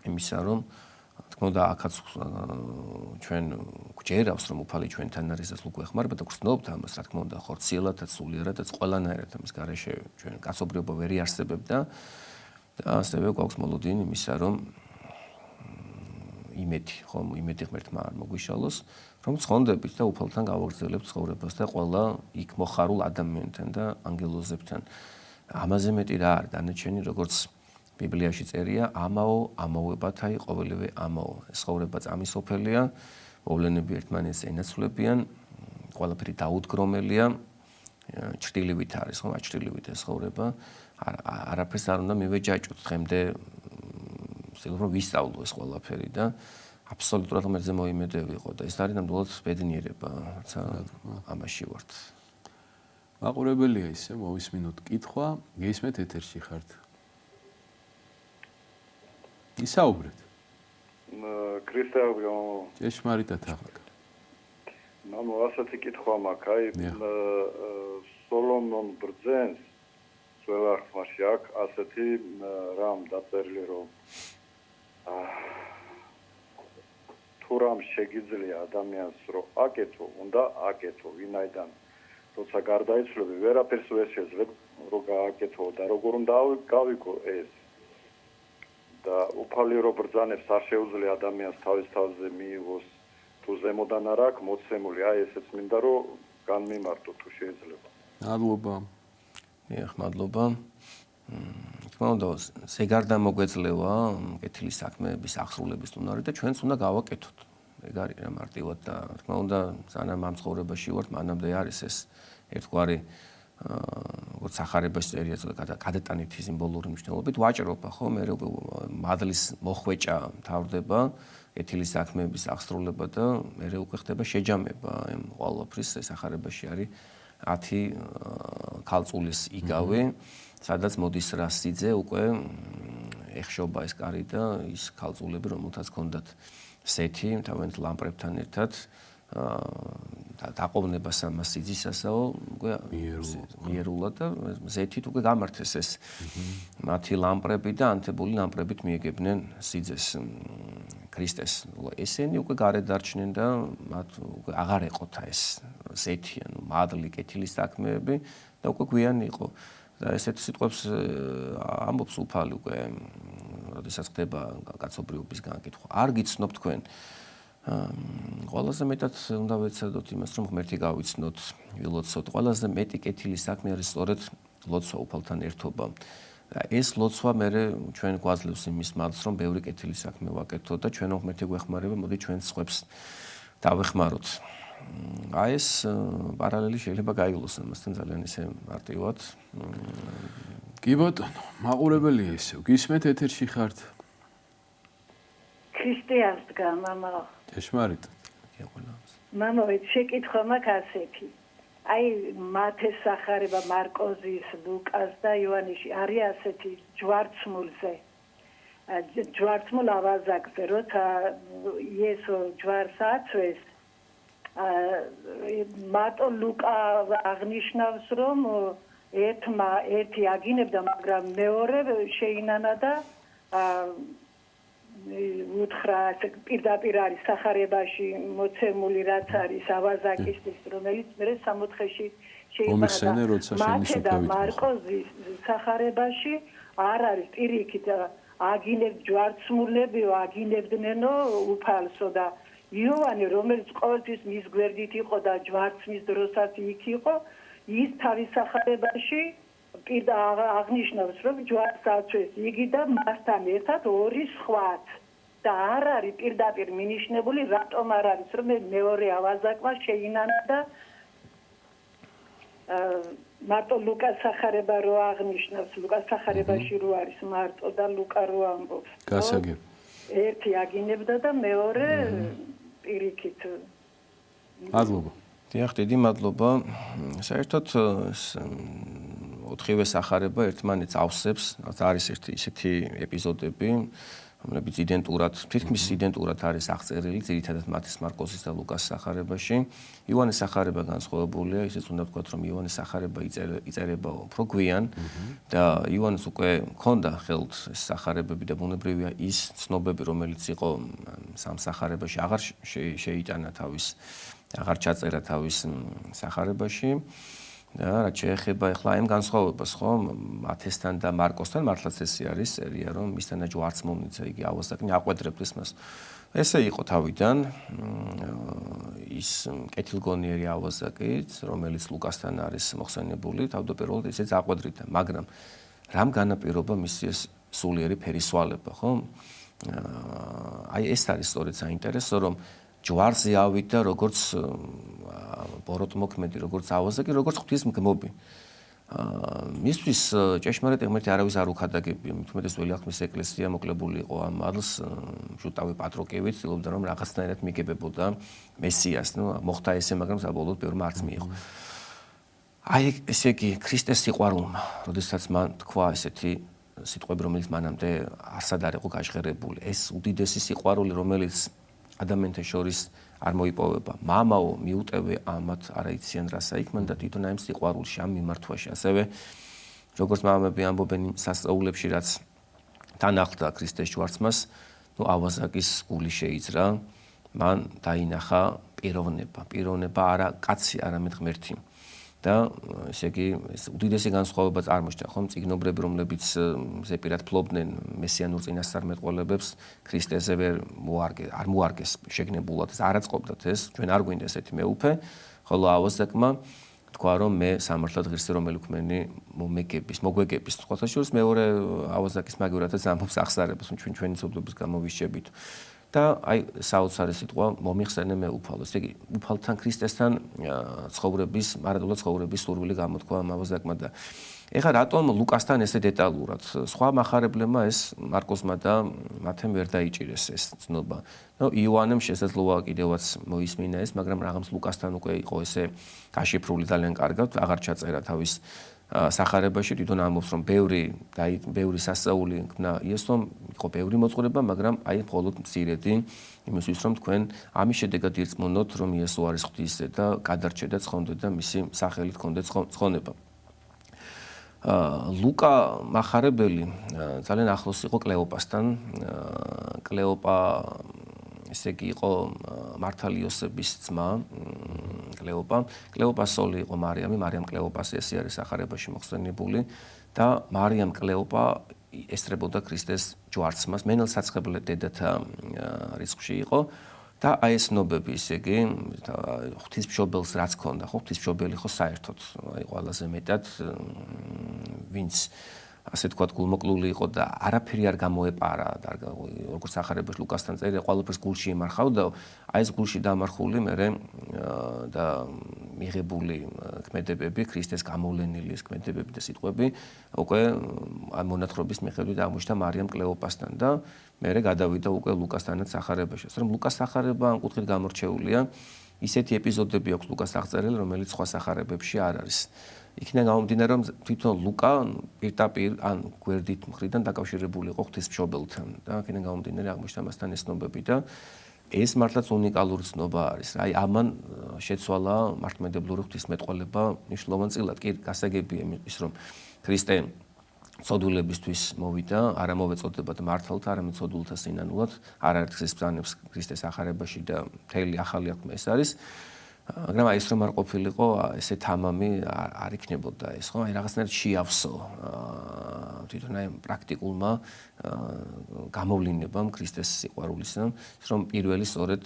იმისა, რომ თქმა უნდა, აქაც ჩვენ გვჯერავს, რომ უფალი ჩვენთან არის და სულ გვეხმარება და გვცნობთ ამას, რა თქმა უნდა, ხორციელადაც, სულიერადაც, ყველანაირად ამის გარეშე ჩვენ კაცობრიობა ვერ იარსებებდა და ასევე გვაქვს მოლოდინი იმისა, რომ იმედი ღმერთმა არ მოგვიშალოს, რომ ცხონდებით და უფალთან გავაგრძელებთ ცხოვრებას და ყველა იქ მოხარულ ადამიანთან და ანგელოზებთან. ამაზე მეტი რა არის დანარჩენი, როგორც ბიბლიაში წერია, ამაოებათა ყოველივე ამაო. ცხოვრება წამისოფელია, მოვლენები ერთმანეთს ენაცვლებიან, ყველაფერი დაუდგრომელია, ჭრილივით არის, ხო, აჭრილივით ეს ცხოვრება. არაფერს არ უნდა მივეჯაჭოთ დღემდე ვცდილობ რომ ვისწავლო ეს ყველაფერი და აბსოლუტურად ღმერთზე მოიმედევიყო და ეს არის ნამდვილად ბედნიერება, რაცა ამაში ვართ. მაყურებელია ისე მოვისმინოთ კითხვა, გესმეთ ეთერში ხართ. ისაუბრეთ. ქრისტე აღდგა. ჭეშმარიტად აღდგა. მამო, ასეთი კითხვა მაქვს, აი სოლომონ ბრძენს ძველ აღთქმაში აქვს ასეთი რამ დაწერილი, რომ თუ რამ შეგიძლია ადამიანს რომ აკეთო, უნდა აკეთო, ვინაიდან როცა გარდაიცვლები, ვერაფერს ვერ შეძლებ რომ გააკეთო და როგორ უნდა გავიგო ეს. და უფალი რო ბრძანებს არ შეუძლია ადამიანს თავის თავზე მიიღოს თუ ზემოდან არ აქვს მოცემული, აი ესეც მინდა რომ განმიმარტო თუ შეიძლება. მადლობა. მადლობა. თქმა უნდა, ზეგარდა მოგვეძლევა კეთილი საქმეების აღსრულების უნარი და ჩვენც უნდა გავაკეთოთ. ეგ არის რა მარტივად და თქმა უნდა სანამ ამ ცხოვრებაში ვართ მანამდე არის ეს ერთგვარი როგორც სახარებაში წერია გადატანითი სიმბოლური მნიშვნელობით ვაჭრობა ხო მე მადლის მოხვეჭა მთავრდება ეთილის საქმეების აღსრულება და მე უკვე ხდება შეჯამება ამ ყოველფრის სახარებაში არის 10 ქალწულის იგავი სადაც მოდის რა სიძე უკვე ეხშობა ეს კარი და ის ქალწულები რომელთაც ჰქონდათ სეთი თავენთ ლამპრებთან ერთად დაყოვნება სამას სიძისასაო უკვე მიერულად და ზეთით უკვე გამართეს ეს მათი ლამპრები და ანთებული ლამპრებით მიეგებდნენ სიძეს ქრისტეს ესენი უკვე გარეთ დარჩნენ და მათ უკვე აღარ ეყოთა ეს ზეთი ანუ მადლი კეთილის საქმეები და უკვე გვიანი იყო და ესეთ სიტყვებს ამბობს უფალი უკვე როდესაც ხდება კაცობრიობის განკითხვა არ გიცნობ თქვენ ყველაზე მეტად უნდა ვეცადოთ იმას რომ ღმერთი გავიცნოთ ვილოცოთ ყველაზე მეტი კეთილის საქმე არის სწორედ ლოცვა უფალთან ერთობა და ეს ლოცვა მე ჩვენ გვაძლევს იმის მადლს რომ ბევრი კეთილის საქმე ვაკეთოთ და ჩვენო ღმერთი გვეხმარება მოდი ჩვენ სხვებს დავეხმაროთ აი ეს პარალელი შეიძლება გაიგლოს ამასთან ძალიან ისე მარტივად კი ბატონო მაყურებელია ესე გისმენთ ეთერში ხართ ქრისტიანს დგა მამა ჭეშმარიტად მამა შეკითხვა მაქვს ასეთი აი მათეს სახარება მარკოზის ლუკას და იოანიში არის ასეთი ჯვარცმულზე ჯვარცმულ ავაზაკზე როცა იესო ჯვარს აცვეს მარტო ლუკა აღნიშნავს რომ ერთი აგინებდა მაგრამ მეორე შეინანა და უთხრა პირდაპირ არის სახარებაში მოცემული რაც არის ავაზაკისთვის რომელიც მე 64-ში შეიქმნა მათე და მარკოზის სახარებაში არ არის პირიქით აგინებ ჯვარცმულებიო აგინებდნენო უფალსო და იოანე რომელიც ყოველთვის მის გვერდით იყო და ჯვარცმის დროსაც იქ იყო ის თავის სახარებაში აღნიშნავს რომ ჯვარს აცვეს იგი და მასთან ერთად ორი სხვაც და არ არის პირდაპირ მინიშნებული რატომ არ არის რომ მეორე ავაზაკმა შეინანა და მარტო ლუკას სახარება რო აღნიშნავს ლუკას სახარებაში რო არის მარტო და ლუკა რო ამბობს გასაგებ ერთი აგინებდა და მეორე პირიქით მადლობა დიახ დიდი მადლობა საერთოდ ოთხივე სახარება ერთმანეთს ავსებს არის ერთი ისეთი ეპიზოდები რომლებიც იდენტურად თითქმის იდენტურად არის აღწერილი ძირითადად მათეს მარკოსის და ლუკას სახარებაში იოანეს სახარება განსხვავებულია ისიც უნდა ვთქვათ რომ იოანეს სახარება იწერება უფრო გვიან და იოანეს უკვე ჰქონდა ხელთ ეს სახარებები და ბუნებრივია ის ცნობები რომელიც იყო სამ სახარებაში აღარ შეიტანა თავის აღარ ჩაწერა თავის სახარებაში და რაც შეეხება ახლა ამ განსხვავებას ხო მათესთან და მარკოსთან მართლაც ესე არის სერია რომ მისთანა ჯვარცმულნიცა იგი ავასაკნი აყვედრებს მას ესე იყო თავიდან ის კეთილგონიერი ავასაკიც რომელიც ლუკასთან არის მოხსენებული თავდაპირველად ისეც აყვედრიდა მაგრამ რამ განაპირობა მისი ეს სულიერი ფერისვალება ხო აი ეს არის სწორედ საინტერესო რომ ჯვარზე ავიდა როგორც ბოროტმოქმედი როგორც ავაზაკი როგორც ღვთისმგმობი მისთვის ჭეშმარიტ ღმერთი არავის არ უქადაგებია მithumetes ველი აღთქმის ეკლესია მოკლებული იყო ამ მადლს შუტავი პატროკევით ცდილობდა რომ რაღაცნაირად მიგებებოდა მესიას ნუ მოხდა ესე მაგრამ საბოლოოდ ბევრმა არც მიიღო აი ესე იგი ქრისტეს სიყვარულმა როდესაც მან თქვა ესეთი სიტყვები რომელიც მანამდე არსად არ იყო გაჟღერებული ეს უდიდესი სიყვარული რომელიც ადამიანთა შორის არ მოიპოვება. მამაო მიუტევე ამათ არაიციან რასა იქ მან და თვითონ აი სიყვარულში ამ მიმართვაში. ასევე როგორც მამები ამბობენ სასწაულებში რაც თან ახლდა ქრისტეს ჯვარცმას, ნუ ავაზაკის გული შეიძრა, მან დაინახა პიროვნება არა კაცი, არამედ ღმერთი. და ესე იგი ეს უდიდესი განსხვავება წარმოჩნდა ხომ წიგნობრები რომლებიც ზეპირად ფლობდნენ მესიანურ წინასწარმეტყველებებს ქრისტეზე არ მოარგეს შეგნებულად ეს არ აწყობდათ ეს ჩვენ არ გვინდა ესეთი მეუფე ხოლო ავაზაკმა თქვა რომ მე სამართლად ღირსი რომელი ვქმენი მოგვეგების თქვათ შორის მეორე ავაზაკის მაგივრადაც ამბობს ახსარებას ჩვენ ჩვენი ცოდვების გამოვიშებით და აი საოცარი სიტყვა მომიხსენე მე უფალო. ესე იგი, უფალთან ქრისტესთან ცხოვრების, მარადულად ცხოვრების სურვილი გამოთქვა ამავე ზაკმა და ეხლა რატომ ლუკასთან ესე დეტალურად? სხვა מחარებლებმა ეს მარკოსმა და მათემ ვერ დაიჭირეს ეს ცნობა. იოანემ შესაძლოა კიდევაც მოისმინა ეს, მაგრამ რაღაც ლუკასთან უკვე იყო ესე გაშიფრული ძალიან კარგად, აღარ ჩაწერა თავის სახარებაში, თვითონ ამბობს, რომ ბევრი სასწაული იქნა იესომ, იყო ბევრი მოწყურება, მაგრამ აი მხოლოდ მცირედი იმისთვის, რომ თქვენ ამის შედეგად ირწმუნოთ, რომ იესო არის ღვთისზე და გადარჩეთ და ცხონდეთ და მისი სახელით გქონდეთ ცხონება. ლუკა מחარებელი ძალიან ახლოს იყო კლეოპასთან. კლეოპა ესე იგი იყო მართალი იოსების ძმა, კლეოპას სოლი იყო მარიამ კლეოპას ესე არის სახარებაში მოხსენებული და მარიამ კლეოპა ესწრებოდა ქრისტეს ჯვარცმას, მენელსაცხებლე დედათა რიცხვში იყო და აი ეს ნობები ესე იგი ღვთისმშობელს რაც ქონდა, ხო ღვთისმშობელი ხო საერთოდ აი ყველაზე მეტად ვინც ასე თქვა გულმოკლული იყო და არაფერი არ გამოეპარა და როგორც სახარებაში ლუკასთან წერია ყველაფერს გულში ემარხავდა აი ეს გულში დამარხული მერე და მიღებული ქმედებები ქრისტეს გამოვლენილი ეს ქმედებები და სიტყვები უკვე მონათხრობის მიხედვით აღმოჩნდა მარიამ კლეოპასთან და მერე გადავიდა უკვე ლუკასთანაც სახარებაში რომ ლუკას სახარება ამ კუთხით გამორჩეულია ისეთი ეპიზოდები აქვს ლუკას აღწერილი რომელიც სხვა სახარებებში არ არის იქიდან გამომდინარე რომ თვითონ ლუკა პირდაპირ ან გვერდით მხრიდან დაკავშირებული იყო ღვთისმშობელთან და იქიდან გამომდინარე აღმოჩნდა მასთან ეს ცნობები და ეს მართლაც უნიკალური ცნობა არის. აი ამან შეცვალა მართლმადიდებლური ღვთისმეტყველება მნიშვნელოვანწილად. კი გასაგებია ის რომ ქრისტე ცოდულებისთვის მოვიდა, არა მოვეწოდებათ მართალთ, არამედ ცოდულთა სინანულად, არაერთ გზის ბრძანებს ქრისტეს ახარებაში და მთელი ახალი აღთქმა ეს არის. მაგრამ აი ეს რომ არ ყოფილიყო, ესე თამამი არ იქნებოდა ეს, ხო? აი რაღაცნაირად შეავსო თვითონ აი პრაქტიკულმა გამოვლინებამ ქრისტეს სიყვარულისა, რომ პირველი სწორედ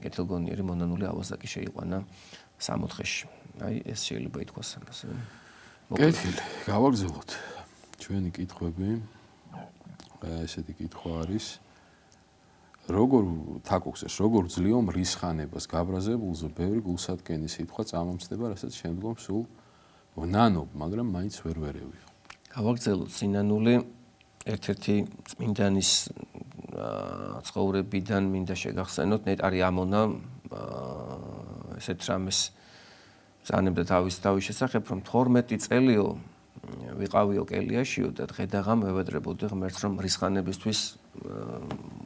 კეთილგონიერი მონანული ავაზაკი შეიყვანა სამოთხეში. აი ეს შეიძლება ითქვას ასე. კეთილი, გავაგრძელოთ. ჩვენი კითხვები. ესეთი კითხვა არის როგორ თაკუქსეს, როგორ ძლიო მრისხანებას გაბრაზებულზე ბევრი გულსატკენი სიტყვა წამომწდება, რასაც შემდგომ სულ ვნანობ, მაგრამ მაინც ვერ ვერევი. გავაგრძელოთ სინანული ერთ-ერთი წმინდანის ცხოვრებიდან მინდა შეგახსენოთ ნეტარი ამონა ესეთ რამეს ბრძანებდა თავის შესახებ, რომ 12 წელიო ვიყავიო კელიაშიო და დღედაღამ მევედრებოდი ღმერთს რომ რისხანებისთვის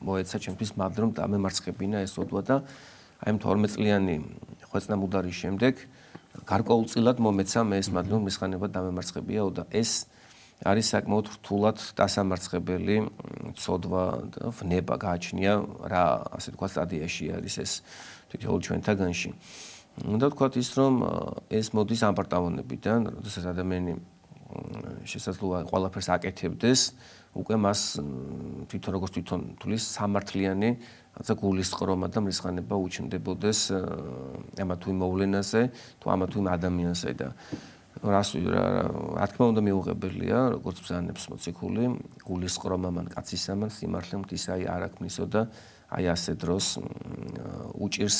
მოეცა ჩემთვის მადლ რომ დამემარცხებინა ეს ოდვა და აი 12 წლიანი ხვეწნამუდარის შემდეგ გარკვეულწილად მომეცა მე ეს მადლ რომ რისხანება დამემარცხებიაო და ეს არის საკმაოდ რთულად დასამარცხებელი ცოდვა და ვნება გააჩნია რა ასე თქვა სტადიაში არის ეს თითოეულ ჩვენთაგანში. უნდა ვთქვათ ის რომ ეს მოდის ამპარტავონებიდან, როდესაც ადამიანი შესაძლოა ყველაფერს აკეთებდეს, უკვე მას თვითონ როგორც თვითონ თulis სამართლიანი რაცა გულისწყრომა და მრისხანება უჩნდებოდეს ამა თუ იმ მოვლენაზე, თუ ამა თუ იმ ადამიანზე და რა თქმა უნდა მიუღებელია, როგორც ბრძანებს მოციქული, გულისწყრომა მან კაცისა მან სიმართლე მთისაი არ აქმნისო და აი ასე დროს უჭირს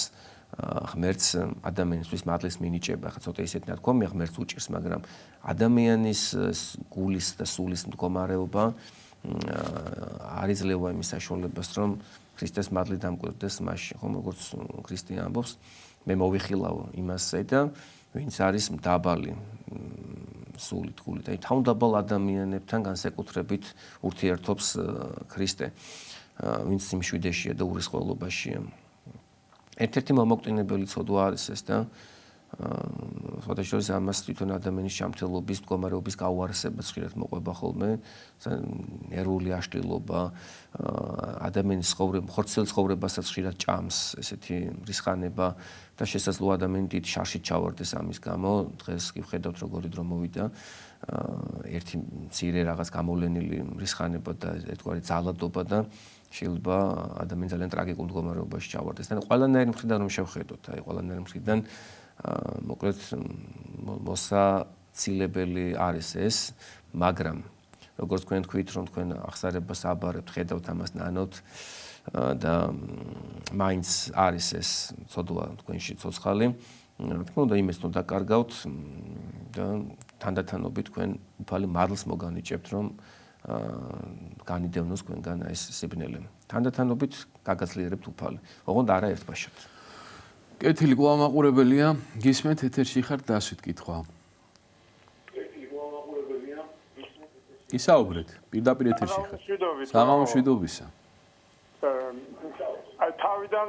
ღმერთს ადამიანისთვის მადლის მინიჭება. ხა ცოტა ისეთი ნათქვამია ღმერთს უჭირს, მაგრამ ადამიანის გულის და სულის მდგომარეობა არ იძლევა იმის საშუალებას, რომ ქრისტეს მადლი დამკვირვდეს მასში, ხომ როგორც ქრისტე ამბობს, მე მოვიხილავ იმასზე და ვინც არის მდაბალი სულით, გულით, აი თავდაბალ ადამიანებთან განსაკუთრებით ურთიერთობს ქრისტე, ვინც სიმშვიდეშია და ურისხველობაშია. ერთ-ერთი მომოკვდინებელი ცოდვა არის ეს და სხვადასხვა ამას თვითონ ადამიანის ჯანმრთელობის მდგომარეობის გაუარესებას ხშირად მოყვება ხოლმე, ნერვული აშლილობა, ადამიანის ხორცელ ცხოვრებასაც ხშირად ჭამს ესეთი რისხანება და შესაძლოა ადამიანი დიდ შარშით ჩავარდეს ამის გამო, დღეს კი ვხედავთ როგორი დრო მოვიდა, ერთი მცირე რაღაც გამოვლენილი რისხანება და ერთგვარი ძალადობა და შეიძლება ადამიანი ძალიან ტრაგიკულ მდგომარეობაში ჩავარდეს. და ყველანაირი მხრიდან რომ შევხედოთ, აი ყველანაირი მხრიდან მოკლედ მოსაცილებელი არის ეს, მაგრამ როგორც თქვენ თქვით, რომ თქვენ ახსარებას აბარებთ, ხედავთ ამას ნანოთ, და მაინც არის ეს ცოდვა თქვენში ცოცხალი. თქმა უნდა იმას უნდა დაკარგავთ და თანდათანობით თქვენ უფალი მადლს მოგანიჭებთ რომ განიდევნოს თქვენგან ეს სიბნელე. თანდათანობით გაგაძლიერებთ უფალი. ოღონდ არა ერთბაშად. კეთილი გულამაყურებელია, გისმენთ ეთერში ხართ დასვით კითხვა. ისაუბრეთ, პირდაპირ ეთერში ხართ. საღამომშვიდობისა. აი თავიდან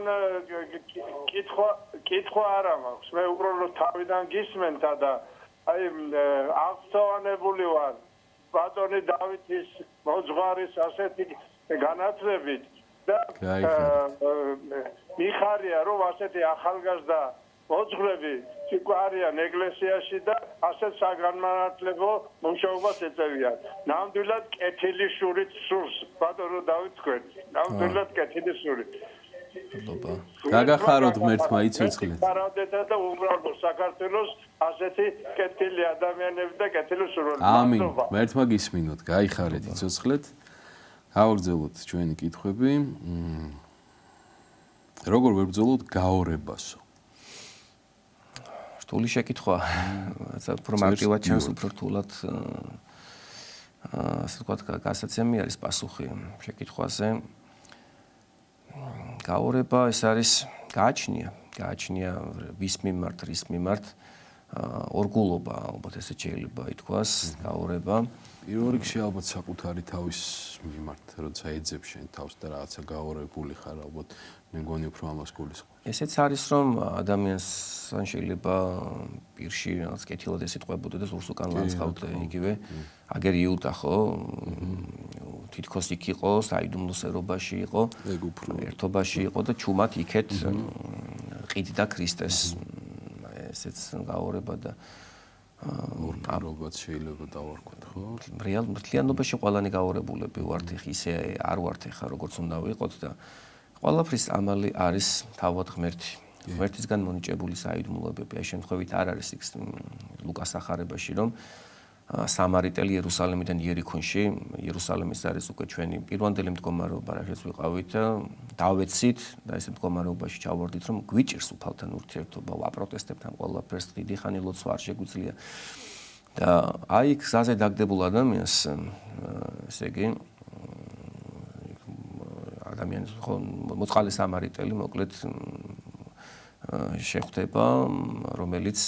კითხვა არა მაქვს. მე უბრალოდ თავიდან გისმენთა და აი აღწევანებული ვარ ბატონი დავითის მოძღვარის ასეთი განათლებით და მიხარია რომ ასეთი ახალგაზრდა მოძღვრები არიან ეკლესიაში და ასეთ საგანმანათლებლო მუშაობას ეწევიან. ნამდვილად კეთილი შურით სურს ბატონო დავით თქვენ. ნამდვილად კეთილი შურით. გაგახაროთ ღმერთმა იცოცხლეთ. პარადეთა და უბრალოდ საქართველოს ასეთი კეთილი ადამიანები და კეთილი სურვილი. ამინ. ღმერთმა გისმინოთ, გაიხარეთ იცოცხლეთ. გავაგრძელოთ ჩვენი კითხვები. როგორ ვებრძოლოთ გაორებასო? რთული შეკითხვა. უფრო მარტივად ჩანს, უფრო რთულად ასე ვთქვათ, გასაცემი არის პასუხი შეკითხვაზე. გაორება ეს არის გააჩნია ვის მიმართ, რის მიმართ ორგულობა, ალბათ ესე შეიძლება ითქვას, გაორება. პირველ რიგში ალბათ საკუთარი თავის მიმართ, როცა ეძებ შენ თავს და რაღაცა გაორებული ხარ, ალბათ მე მგონი უფრო ამას გულისხმობ. ესეც არის რომ ადამიანს შეიძლება პირში რაღაც კეთილად ესიტყვებოდა და ზურს უკან ლანძღავდა იგივე. აგერ იუდა ხო? თითქოს იქ იყო, საიდუმლოსერობაში იყო, ერთობაში იყო და ჩუმად იქეთ ყიდდა ქრისტეს. ესეც გაორება და ორგანობაც შეიძლება დავარქვათ, ხო? რეალ მთლიანობაში ყველანი გაორებულები ვართ, ისე არ ვართ ხა როგორც უნდა ვიყოთ და ყველაფრის ამალი არის თავად ღმერთი. ღმერთისგან მონიჭებული საიდუმლოებები. აი შემთხვევით არ არის იქ ლუკას ახარებაში რომ სამარიტელი იერუსალემიდან იერიქონში, იერუსალემის არის უკვე ჩვენი პირვანდელი მდგომარეობა, რასაც ვიყავით, დავეცით და ესე მდგომარეობაში ჩავარდით, რომ გვიჭირს უფალთან ურთიერთობა, ვაპროტესტებთ ამ ყველაფერს, დიდი ხანი ლოცვა არ შეგვიძლია. და აი გზაზე დაგდებულ ადამიანს, ესე იგი, ადამიანის ხო მოწყალე სამარიტელი, მოკლედ შეხვდება, რომელიც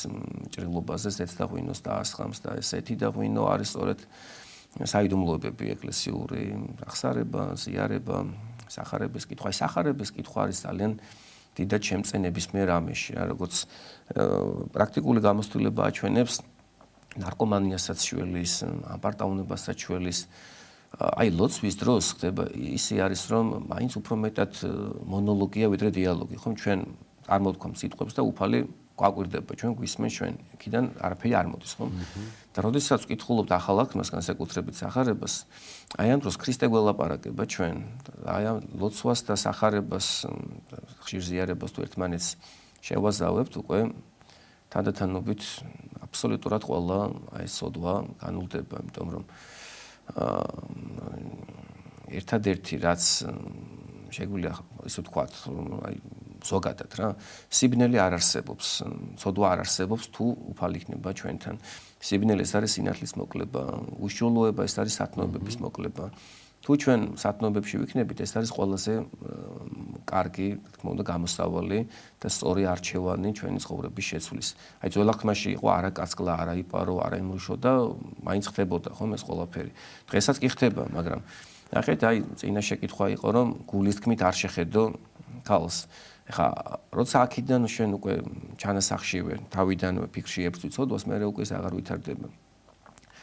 ჭრილობაზე ზეცდა ღვინოს და ასხამს და ესეთი და ღვინო არის სწორედ საიდუმლოებები ეკლესიური აღსარება, ზიარება, სახარების კითხვა. აი სახარების კითხვა არის ძალიან დიდად შემწენების მე რამეში, რა როგორც პრაქტიკული გამოცდილება აჩვენებს ნარკომანიასაც შველის, აპარტაუნებასაც შველის აი ლოცვის დროს ხდება ისე არის რომ მაინც უფრო მეტად მონოლოგია ვიდრე დიალოგი, ხომ ჩვენ არ მოვთქვამთ სიტყვებს და უფალი გვაკვირდება, ჩვენ გვისმენს ჩვენ იქიდან არაფერი არ მოდის, ხომ? და როდესაც ვკითხულობთ ახალ აღქმას, განსაკუთრებით სახარებას, აი ამ დროს ქრისტე გველაპარაკება ჩვენ, აი ამ ლოცვას და სახარებას, ხშირ ზიარებას თუ ერთმანეთს შევაზავებთ უკვე თანდათანობით აბსოლუტურად ყველა აი სოდვა განულდება, იმიტომ რომ ერთადერთი რაც შეგვიძლია ისე ვთქვათ, აი ზოგადად რა, სიბნელე არ არსებობს, ცოდვა არ არსებობს თუ უფალი იქნება ჩვენთან. სიბნელე ეს არის სინათლის მოკლება, უშუალოება ეს არის სათნოებების მოკლება. თუ ჩვენ სათნოებებში ვიქნებით, ეს არის ყველაზე კარგი, თქმა უნდა, გამოსავალი და სწორი არჩევანი ჩვენი ცხოვრების შეცვლის. აი ძველ აღთქმაში იყო არა კაცკლა, არა იპარო, არა იმრუშო და მაინც ხდებოდა ხომ ეს ყველაფერი. დღესაც კი ხდება, მაგრამ ნახეთ, აი წინა შეკითხვა იყო, რომ გულის თქმით არ შეხედო ქალს. ეხა როცა აქედან შენ უკვე ჩანასახშივე თავიდანვე ფიქრში ებრძვი ცოდვას, მე უკვე ეს აღარ ვითარდება.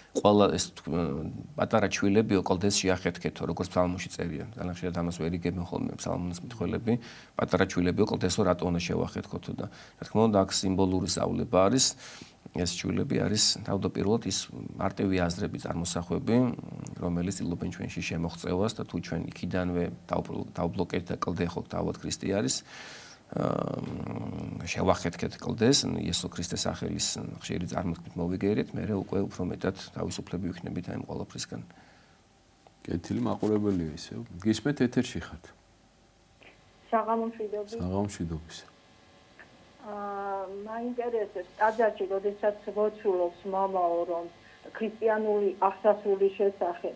ყველა ეს პატარა ჩვილები ოკლდეს შეახეთქეთო, როგორც ფსალმოში წერია. ძალიან ხშირად ამას ვერ იგებენ ხოლმე ფსალმონის მითხრელები, პატარა ჩვილები ოკლდესო რატო უნდა შევახეთქოთო და რა თქმა უნდა აქ სიმბოლური სწავლება არის. ეს ჩვილები არის თავდაპირველად ის მარტივი აზრები, წარმოსახვები, რომელიც ილობენ ჩვენში შემოღწევას და თუ ჩვენ იქიდანვე დავბლოკეთ და კლდე ხო თავად ქრისტე არის, შევახეთქეთ კლდეს, იესო ქრისტეს სახელის ხშირი წარმოთქმით მოვიგერეთ, მე უკვე უფრო მეტად თავისუფლები ვიქნებით აი ამ ყველაფრისგან. კეთილი მაყურებელია ისევ. გისმენთ ეთერში ხართ. საღამომშვიდობის. მაინტერესებს ტაძარში, როდესაც ვოცულობს მამაო, რომ ქრისტიანული აღსასრულის შესახებ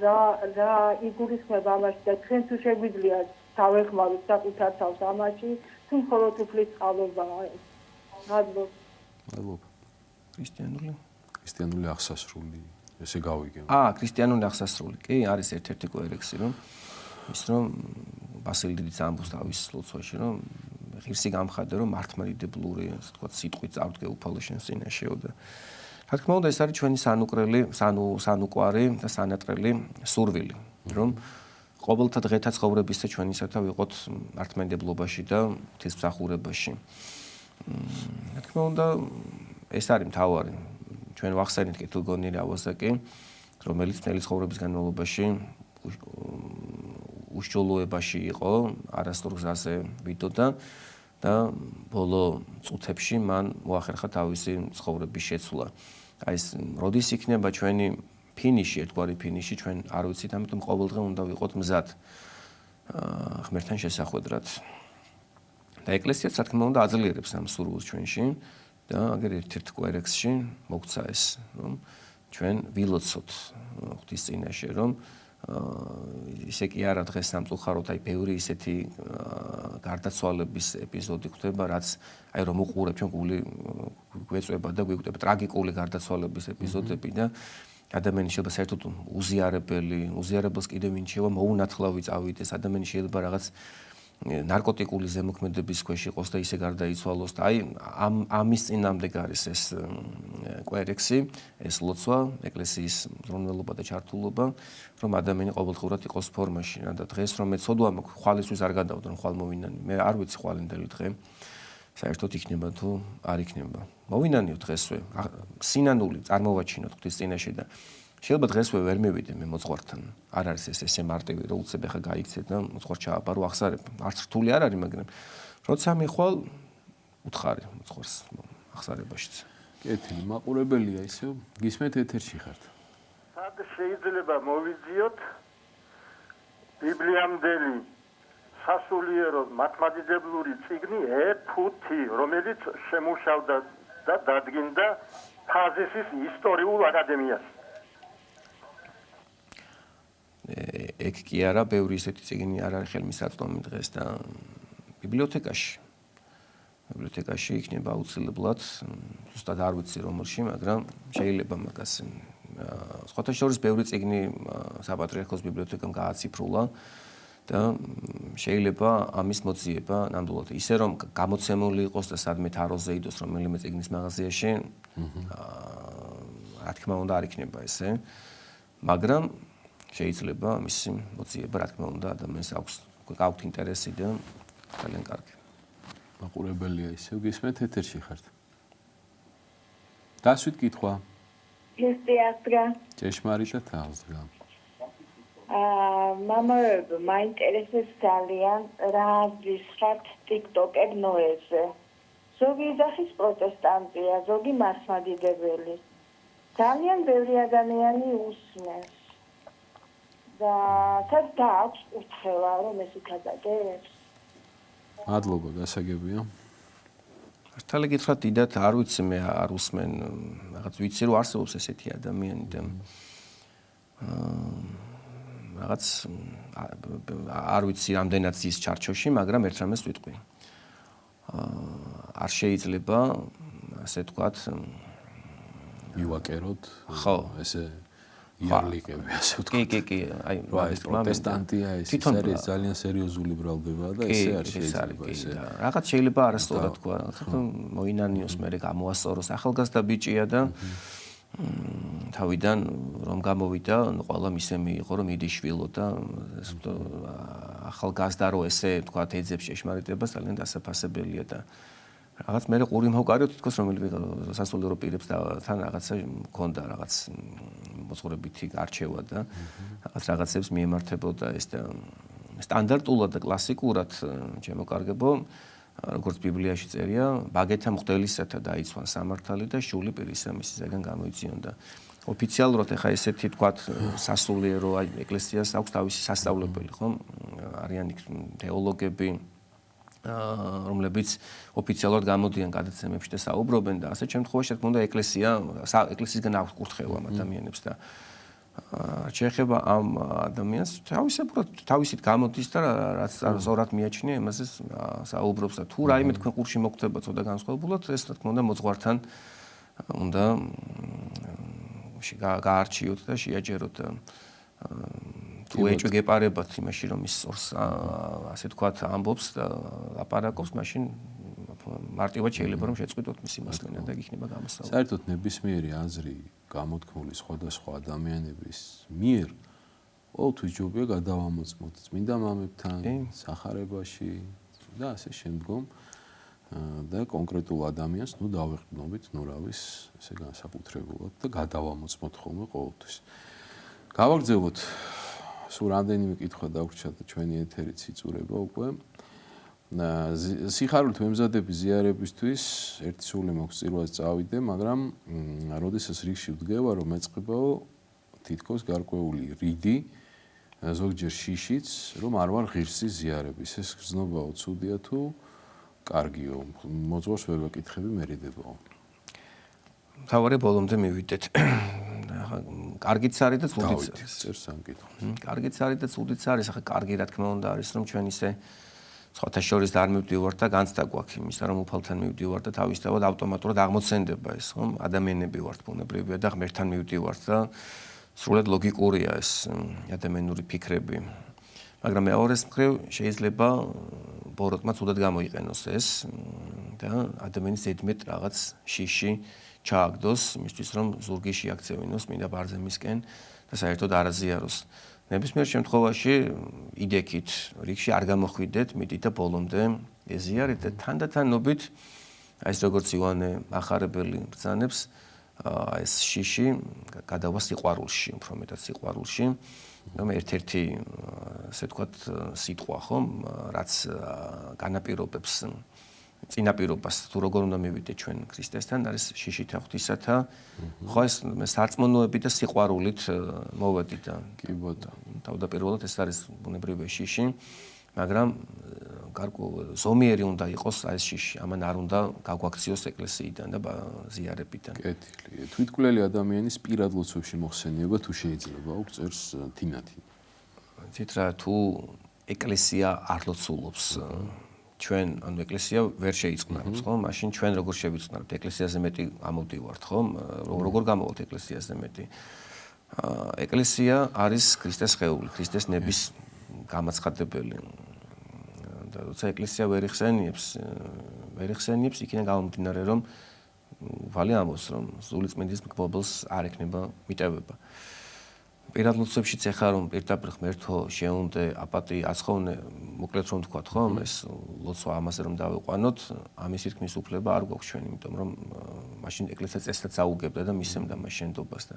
რა იგულისხმება ამაში და ჩვენ თუ შეგვიძლია დავეხმაროთ საკუთარ თავს ამაში, თუ მხოლოდ უფლის წყალობაა ეს. მადლობა. ქრისტიანული აღსასრული, ესე გავიგე. ქრისტიანული აღსასრული. კი, არის ერთ-ერთი კოერექსი, რომ ბასილი დიდიც ამბობს თავის ლოცვაში, რომ ღირსი გამხადე, რომ მართლმადიდებლური, ასე ვთქვათ, სიტყვით წავდგე უფალო შენ წინაშეო და რა თქმა უნდა, ეს არის ჩვენი სანუკვარი და სანატრელი სურვილი, რომ ყოველთა დღეთა ცხოვრებისა ჩვენისათა ვიყოთ მართლმადიდებლობაში და ღვთისმსახურებაში. რა თქმა უნდა, ეს არის მთავარი. ჩვენ ვახსენეთ კეთილგონიერი ავაზაკი, რომელიც მთელი ცხოვრების განმავლობაში უშჯოლოებაში იყო, არასწორ გზაზე ვიდოდა და ბოლო წუთებში მან მოახერხა თავისი ცხოვრების შეცვლა. აი ეს როდის იქნება ჩვენი ფინიში, ერთგვარი ფინიში, ჩვენ არ ვიცით, ამიტომ ყოველდღე უნდა ვიყოთ მზად ღმერთთან შესახვედრად. და ეკლესიაც რა თქმა უნდა აძლიერებს ამ სურვილს ჩვენში და აგერ ერთ-ერთ კოერექსში მოგცა ეს, რომ ჩვენ ვილოცოთ ღვთის წინაშე, რომ ისე კი არა დღეს სამწუხაროდ აი ბევრი ისეთი გარდაცვალების ეპიზოდი ხდება, რაც აი რომ უყურებ ჩვენ გული გვეწვება და გვიკვდება ტრაგიკული გარდაცვალების ეპიზოდები და ადამიანი შეიძლება საერთოდ უზიარებელს კიდევ ვინ შევა მოუნათლავი წავიდეს, ადამიანი შეიძლება რაღაც ნარკოტიკული ზემოქმედების ქვეშ იყოს და ისე გარდაიცვალოს და აი ამის წინამდე არის ეს კოერექსი, ეს ლოცვა, ეკლესიის მზრუნველობა და ჩართულობა, რომ ადამიანი ყოველდღურად იყოს ფორმაში და დღეს რომ მე ცოდვა მაქვს, ხვალისთვის არ გადავდო, რომ ხვალ მოვინანი, მე არ ვიცი ხვალინდელი დღე საერთოდ იქნება თუ არ იქნება. მოვინანიო დღესვე, სინანული წარმოვაჩინოთ ღვთის წინაშე და შეიძლება დღესვე ვერ მივიდე მე მოძღვართან. არ არის ესე მარტივი, რომ უცებ ახლა გაიქცეთ და მოძღვარ ჩააბარო, ახსარებ. არც რთული არ არის, მაგრამ როცა მიხვალ უთხარი მოძღვარს ახსარებაშიც. კეთილი, მაყურებელია ისევ, გისმენთ ეთერში ხართ. სად შეიძლება მოვიძიოთ ბიბლიამდელი სასულიერო მართლმადიდებლური წიგნი E5, რომელიც შემუშავდა და დადგინდა ფაზისის ისტორიულ აკადემიას. ეგ კი არა, ბევრი ისეთი წიგნი არ არის ხელმისაწვდომი დღეს და ბიბლიოთეკაში იქნება აუცილებლად, ზუსტად არ ვიცი რომელში, მაგრამ შეიძლება მაგას სხვათა შორის ბევრი წიგნი საპატრიარქოს ბიბლიოთეკამ გააციფრულა და შეიძლება ამის მოძიება ნამდვილად ისე რომ გამოცემული იყოს და სადმე თაროზე იდოს რომელიმე წიგნის მაღაზიაში, რა თქმა უნდა არ იქნება ესე, მაგრამ შეიძლება მისი მოძიება, რა თქმა უნდა, ადამიანს აქვს ინტერესი და ძალიან კარგი. მაყურებელია ისევ, გისმენთ ეთერში ხართ. დასვით კითხვა. ჭეშმარიტად აღსდგა. მამაებო, მაინტერესებს ძალიან რა ვისხათ TikTok-ებ ნოეზე. ზოგი ეძახის პროტესტანტია, ზოგი მართლმადიდებელი. ძალიან ბევრი ადამიანი უსმენს. და თაც აქვს უცხელა, რომ ეს იქადაგებს. მადლობა, გასაგებია. მართალი გითხრათ, დიდად არ ვიცი, მე არ უსმენ, რაღაც ვიცი რომ არსებობს ესეთი ადამიანი და რაღაც არ ვიცი რამდენად ის ჩარჩოში, მაგრამ ერთ რამეს ვიტყვი. არ შეიძლება, ასე ვთქვათ, მივაკეროთ, ხო, ესე იარლიკები, ასე ვთქვათ. კი, აი, ეს პროტესტანტია, ეს არის ძალიან სერიოზული ბრალდება და ესე არ შეიძლება ესე. რაღაც შეიძლება არასწორად თქვა, მოინანიოს მე გამოასწოროს, ახალგაზრდა ბიჭია და თავიდან რომ გამოვიდა, ყველა მისე მიიღო, რომ იდიშვილო და ახალგაზრდა რო ესე ვთქვათ, ეძებს შეშმარიტებას ძალიან დასაფასებელია და რაღაც მე ყური მოვკარიო თითქოს რომელიმე სასულიერო პირებს და თან რაღაცა მქონდა რაღაც მოძღვრებითი არჩევა და რაღაცებს მიემართებოდა ეს და სტანდარტულად და კლასიკურად ჩემო კარგებო როგორც ბიბლიაში წერია ბაგეთა მღვდელისათა დაიცვან სამართალი და შული პირისა მისისაგან გამოიწიონ და ოფიციალურად ეხა ესეთი თქვათ სასულიერო აი ეკლესიას აქვს თავისი სასწავლებელი, ხო? არიან იქ თეოლოგები, რომლებიც ოფიციალურად გამოდიან გადაცემებში და საუბრობენ და ასეთ შემთხვევაში თქმა უნდა ეკლესიისგან აქვს კურთხევა ამ ადამიანებს და შეეხება ამ ადამიანს თავისით გამოდის და რაც ზორად მიაჩნია იმაზე საუბრობს და თუ რაიმე თქვენ ყურში მოგხდება ცოტა განსხვავებულად ეს თქმა უნდა მოძღვართან უნდა გაარჩიოთ და შეაჯეროთ თუ ეჭვი გეპარებათ იმაში რომ ის ასე თქვათ ამბობს და ლაპარაკობს მაშინ მარტივად შეიძლება რომ შეწყვიტოთ მისი მასწავლებლა და იქნება გამოსავალი. საერთოდ ნებისმიერი აზრი გამოთქმული სხვადასხვა ადამიანების მიერ ყოველთვის ჯობია გადავამოწმოთ წმინდა მამებთან, სახარებაში და ასე შემდგომ და კონკრეტულ ადამიანს დავეყრდნობით ნურავის ესე განსაკუთრებულად და გადავამოწმოთ ხოლმე ყოველთვის. გავაგრძელოთ სულ რამდენიმე კითხვა დაგვჭირდა და ჩვენი ეთერიც იწურება უკვე. სიხარულით მემზადების ზიარებისთვის ერთი სული მაქვს წირვას წავიდე, მაგრამ როდესაც რიგში ვდგება, რომ ეწყებაო თითქოს გარკვეული რიდი, ზოგჯერ შიშიც, რომ არ ვარ ღირსი ზიარების. ეს გრძნობაო ცუდია თუ კარგიო? მოძღვარს ვერ ვაკითხები, მერიდებაო. თავარი ბოლომდე მივიდეთ. კარგიც არის და ცუდიც არის. წერს ამ კითხვას. კარგიც არის და ცუდიც არის. ახლა კარგი რა თქმა უნდა არის, რომ ჩვენ ისე სხვათა შორის არ მივდივართ და განცდა გვაქვს იმისა, რომ უფალთან მივდივართ და თავისთავად ავტომატურად აღმოცენდება ეს, ხომ? ადამიანები ვართ, ბუნებრივია და ღმერთთან მივდივართ და სრულად ლოგიკურია ეს ადამიანური ფიქრები. მაგრამ მეორეს მხრივ შეიძლება ბოროტმა ცუდად გამოიყენოს ეს და ადამიანის ზედმეტ რაღაც შიში ჩააგდოს იმისთვის, რომ ზურგი შეაქცევინოს მინდა ბარძემისკენ და საერთოდ არ აზიაროს. ნებისმიერ შემთხვევაში იდექით რიგში არ გამოხვიდეთ, მიდით და ბოლომდე ეზიარეთ და თანდათანობით ეს როგორც ივანე ახარებელი ბრძანებს ეს შიში გადავა სიყვარულში, უფრო მეტად სიყვარულში. რომ ერთ-ერთი ასე ვთქვათ სიტყვა ხომ, რაც განაპირობებს წინაპირობას თუ როგორ უნდა მივიდეთ ჩვენ ქრისტესთან არის შიშითა ღვთისათა ხო ეს სარწმუნოებით და სიყვარულით მოვედით და კი ბატონო თავდაპირველად ეს არის ბუნებრივი შიში მაგრამ ზომიერი უნდა იყოს ეს შიში ამან არ უნდა გაგვაქციოს ეკლესიიდან და ზიარებიდან კეთილი თვითკვლელი ადამიანის პირად ლოცვებში მოხსენიება თუ შეიძლება აქვს წერს თინათი თითრა თუ ეკლესია არ ლოცულობს ჩვენ ანუ ეკლესია ვერ შეიწყნარებს ხო მაშინ ჩვენ როგორ შევიწყნარებთ ეკლესიაზე მეტი ამოვდივართ ხო როგორ გამოვალთ ეკლესიაზე მეტი ეკლესია არის ქრისტეს სხეული ქრისტეს ნების გამაცხადებელი და როცა ეკლესია ვერ იხსენიებს იქიდან გამომდინარე რომ ვალი ამბობს რომ სული წმინდის მკვლელს არ ექნება მიტევება პირად ლოცვებშიც ეხა რომ პირდაპირ ღმერთო შეუნდე აპატი აცხოვნე მოკლედ რომ თქვა ხო ეს ლოცვა ამაზე რომ დავიყვანოთ ამის თქმის უფლება არ გვაქვს ჩვენ იმიტომ რომ მაშინ ეკლესია წესსაც აუგებდა და მისცემდა მას შენდობას და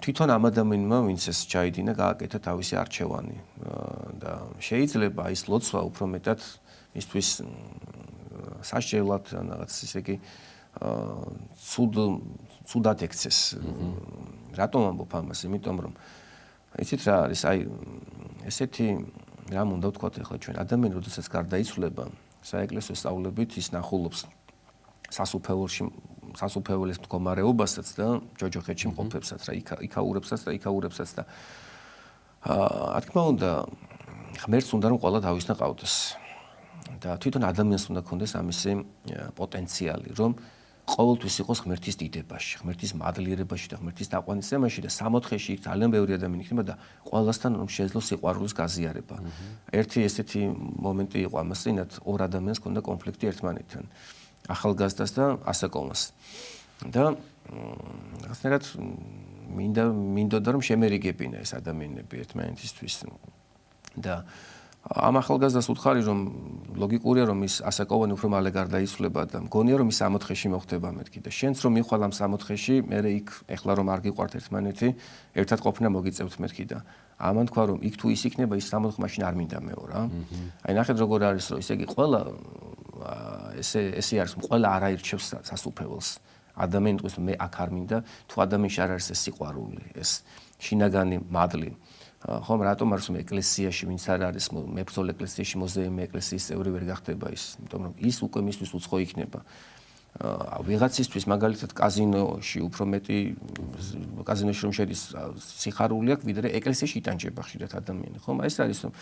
თვითონ ამ ადამიანმა ვინც ეს ჩაიდინა გააკეთა თავისი არჩევანი და შეიძლება ის ლოცვა უფრო მეტად მისთვის სასჯელად რაღაც ისე იგი ცუდად ექცეს რატომ ამბობ ამას იმიტომ რომ იცით რა არის აი ესეთი რამ უნდა ვთქვათ ახლა ჩვენ ადამიანი როდესაც გარდაიცვლება საეკლესიო სწავლებით ის ნახულობს სასუფეველის მდგომარეობასაც და ჯოჯოხეთში მყოფებსაც რა იქაურებსაც და რა თქმა უნდა ღმერთს უნდა რომ ყველა თავისთან ყავდეს და თვითონ ადამიანს უნდა ქონდეს ამისი პოტენციალი რომ ყოველთვის იყოს ღმერთის დიდებაში, ღმერთის მადლიერებაში და ღმერთის დაყვანისმაში და სამოთხეში ძალიან ბევრი ადამიანი იქნება და ყველასთან რომ შეძლოს სიყვარულის გაზიარება. ერთი ესეთი მომენტი იყო ამასინათ ორ ადამიანს ქონდა კონფლიქტი ერთმანეთთან. ახალგაზრდას და ასაკოვას. და რაღაცნაირად მინდოდა რომ შემერიგებინა ეს ადამიანები ერთმანეთისთვის და ამ ახალგაზრდას უთხარი რომ ლოგიკურია რომ ის ასაკოვანი უფრო მალე გარდაიცვლება და მგონია რომ ის სამოთხეში მოხდება მეთქი და შენც რომ მიხვალ ამ სამოთხეში მე იქ ეხლა რომ არ გიყვართ ერთმანეთი ერთად ყოფნა მოგიწევთ მეთქი და ამან თქვა რომ იქ თუ ის იქნება ის სამოთხე მაშინ არ მინდა მეო რა აი ნახეთ როგორ არის რომ ესე იგი ყველა ესე არის ყველა არ აირჩევს სასუფეველს ადამიანი თქვის მე აქ არ მინდა, თუ ადამიანში არ არის ეს სიყვარული, ეს შინაგანი მადლი. ხომ რატომ არის რომ ეკლესიაში ვინც არ არის მებრძოლ ეკლესიაში მოზეიმი ეკლესიის წევრი ვერ გახდება ის, იმიტომ რომ ის უკვე მისთვის უცხო იქნება. ვიღაცისთვის მაგალითად კაზინოში უფრო მეტი კაზინოში რომ შედის სიხარული აქვს ვიდრე ეკლესიაში იტანჯება ხშირად ადამიანი ხომ ეს არის რომ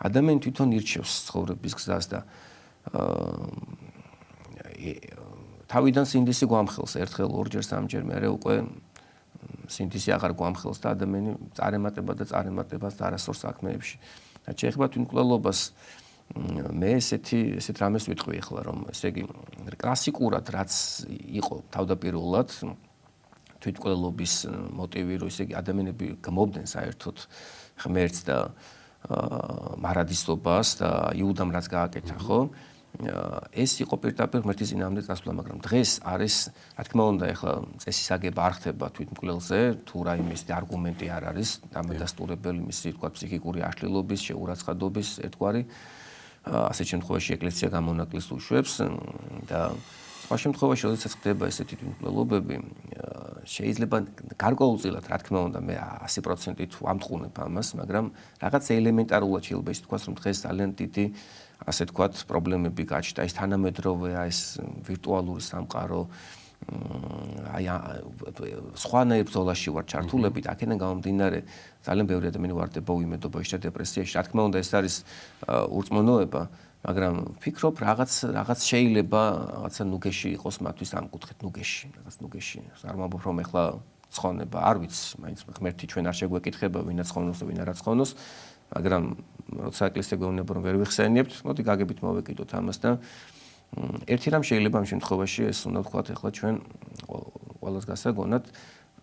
ადამიანი თვითონ ირჩევს ცხოვრების გზას და თავიდან სინდისი გვამხელს ერთხელ ორჯერ სამჯერ მერე უკვე სინდისი აღარ გვამხელს და ადამიანი წარემატება და წარემატებას და არასდროს საქმეებში და შეეხება თვითმკვლელობას მე ესეთ რამეს ვიტყვი ახლა რომ ესე იგი კლასიკურად რაც იყო თავდაპირველად თვითმკვლელობის მოტივი რომ ესე იგი ადამიანები გმობდნენ საერთოდ ღმერთს და მარადისობას და იუდამ რაც გააკეთა ხო ეს იყო პირდაპირ ღმერთის წინააღმდეგ წასვლა მაგრამ დღეს არის რა თქმა უნდა ახლა წესის აგება არ ხდება თვითმკვლელზე თუ რაიმე არგუმენტი არ არის დამადასტურებელი მისი თქვა ფსიქიკური აშლილობის შეურაცხყოფის ერთგვარი ასეთ შემთხვევაში ეკლესია გამონაკლისს უშვებს და სხვა შემთხვევაში როდესაც ხდება ესეთი თვითმკვლელობები შეიძლება გარკვეულწილად რა თქმა უნდა მე 100%-ით ვამტყუნებ ამას მაგრამ რაღაც ელემენტარულად შეიძლება ის თქვას რომ დღეს ძალიან დიდი ასე თქვათ პრობლემები გაჩნდა ის თანამედროვე ეს ვირტუალური სამყარო აი სხვანაირ ბრძოლაში ვარ ჩართულები და აქედან გამომდინარე ძალიან ბევრი ადამიანი ვარდება უიმედობაში და დეპრესიაში. რა თქმა უნდა ეს არის ურწმუნოება, მაგრამ ვფიქრობ რაღაც შეიძლება რაღაცა ნუგეში იყოს მათთვის ამ კუთხით ნუგეში. არ ვამბობ რომ ეხლა ცხონება, არ ვიცი, მაინც ღმერთი ჩვენ არ შეგვეკითხება ვინა ცხონოს და ვინ არა ცხონოს, მაგრამ როცა ეკლესია გვეუბნება რომ ვერ ვიხსენიებთ, მოდი გაგებით მოვეკიდოთ ამას და ერთი რამ შეიძლება ამ შემთხვევაში ეს უნდა ვთქვათ ახლა ჩვენ ყველას გასაგონად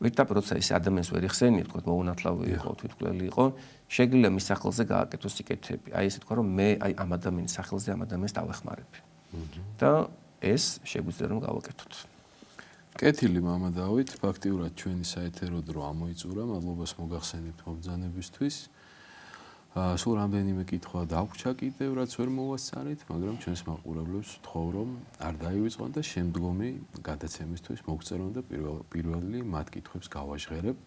ვირტუალურად როცა ეს ადამიანს ვერ იხსენიებთ, თქო მოუნათლავი იყო, თვითმკვლელი იყო, შეგიძლია მის სახელზე გააკეთოს სიკეთეები. აი ესე თქვა რომ მე აი ამ ადამიანის სახელზე ამ ადამიანს დავეხმარები. და ეს შეგვიძლია რომ გავაკეთოთ. კეთილი მამა დავით, ფაქტიურად ჩვენი საეთერო დრო ამოიწურა, მადლობას მოგახსენებთ მობრძანებისთვის. სულ რამდენიმე კითხვა დაგვრჩა კიდევ, რაც ვერ მოვასწარით, მაგრამ ჩვენს მაყურებლებს ვთხოვ, რომ არ დაივიწყონ და შემდგომი გადაცემისთვის მოგწერონ და პირველი მათ კითხვებს გავაჟღერებ.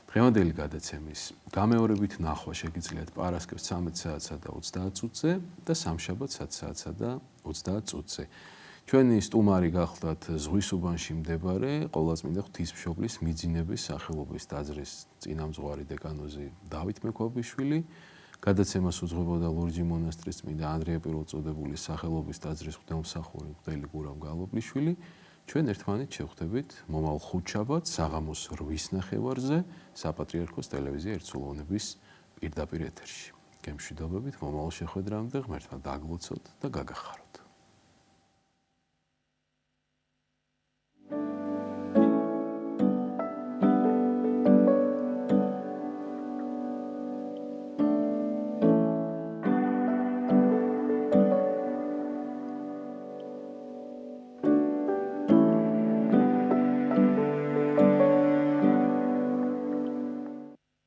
დღევანდელი გადაცემის გამეორებით ნახვა შეგიძლიათ პარასკევს 13 საათსა და 30 წუთზე და სამშაბათს 10 საათსა და 30 წუთზე. ჩვენი სტუმარი გახლდათ ზღვის უბანში მდებარე ყოვლადწმინდა ღვთისმშობლის მიძინების სახელობის ტაძრის წინამძღვარი დეკანოზი დავით მექვაბიშვილი. გადაცემას უძღვებოდა ლურჯი მონასტრის წმინდა ანდრია პირველწოდებულის სახელობის ტაძრის ღვთისმსახური მღვდელი გურამ გალობლიშვილი. ჩვენ ერთმანეთ შევხვდებით მომავალ ხუთშაბათს საღამოს 8-ის ნახევარზე საპატრიარქოს ტელევიზია ერთსულოვნების პირდაპირ ეთერში. გემშვიდობებით მომავალ შეხვედრამდე ღმერთმა დაგლოცოთ და გაგახაროთ.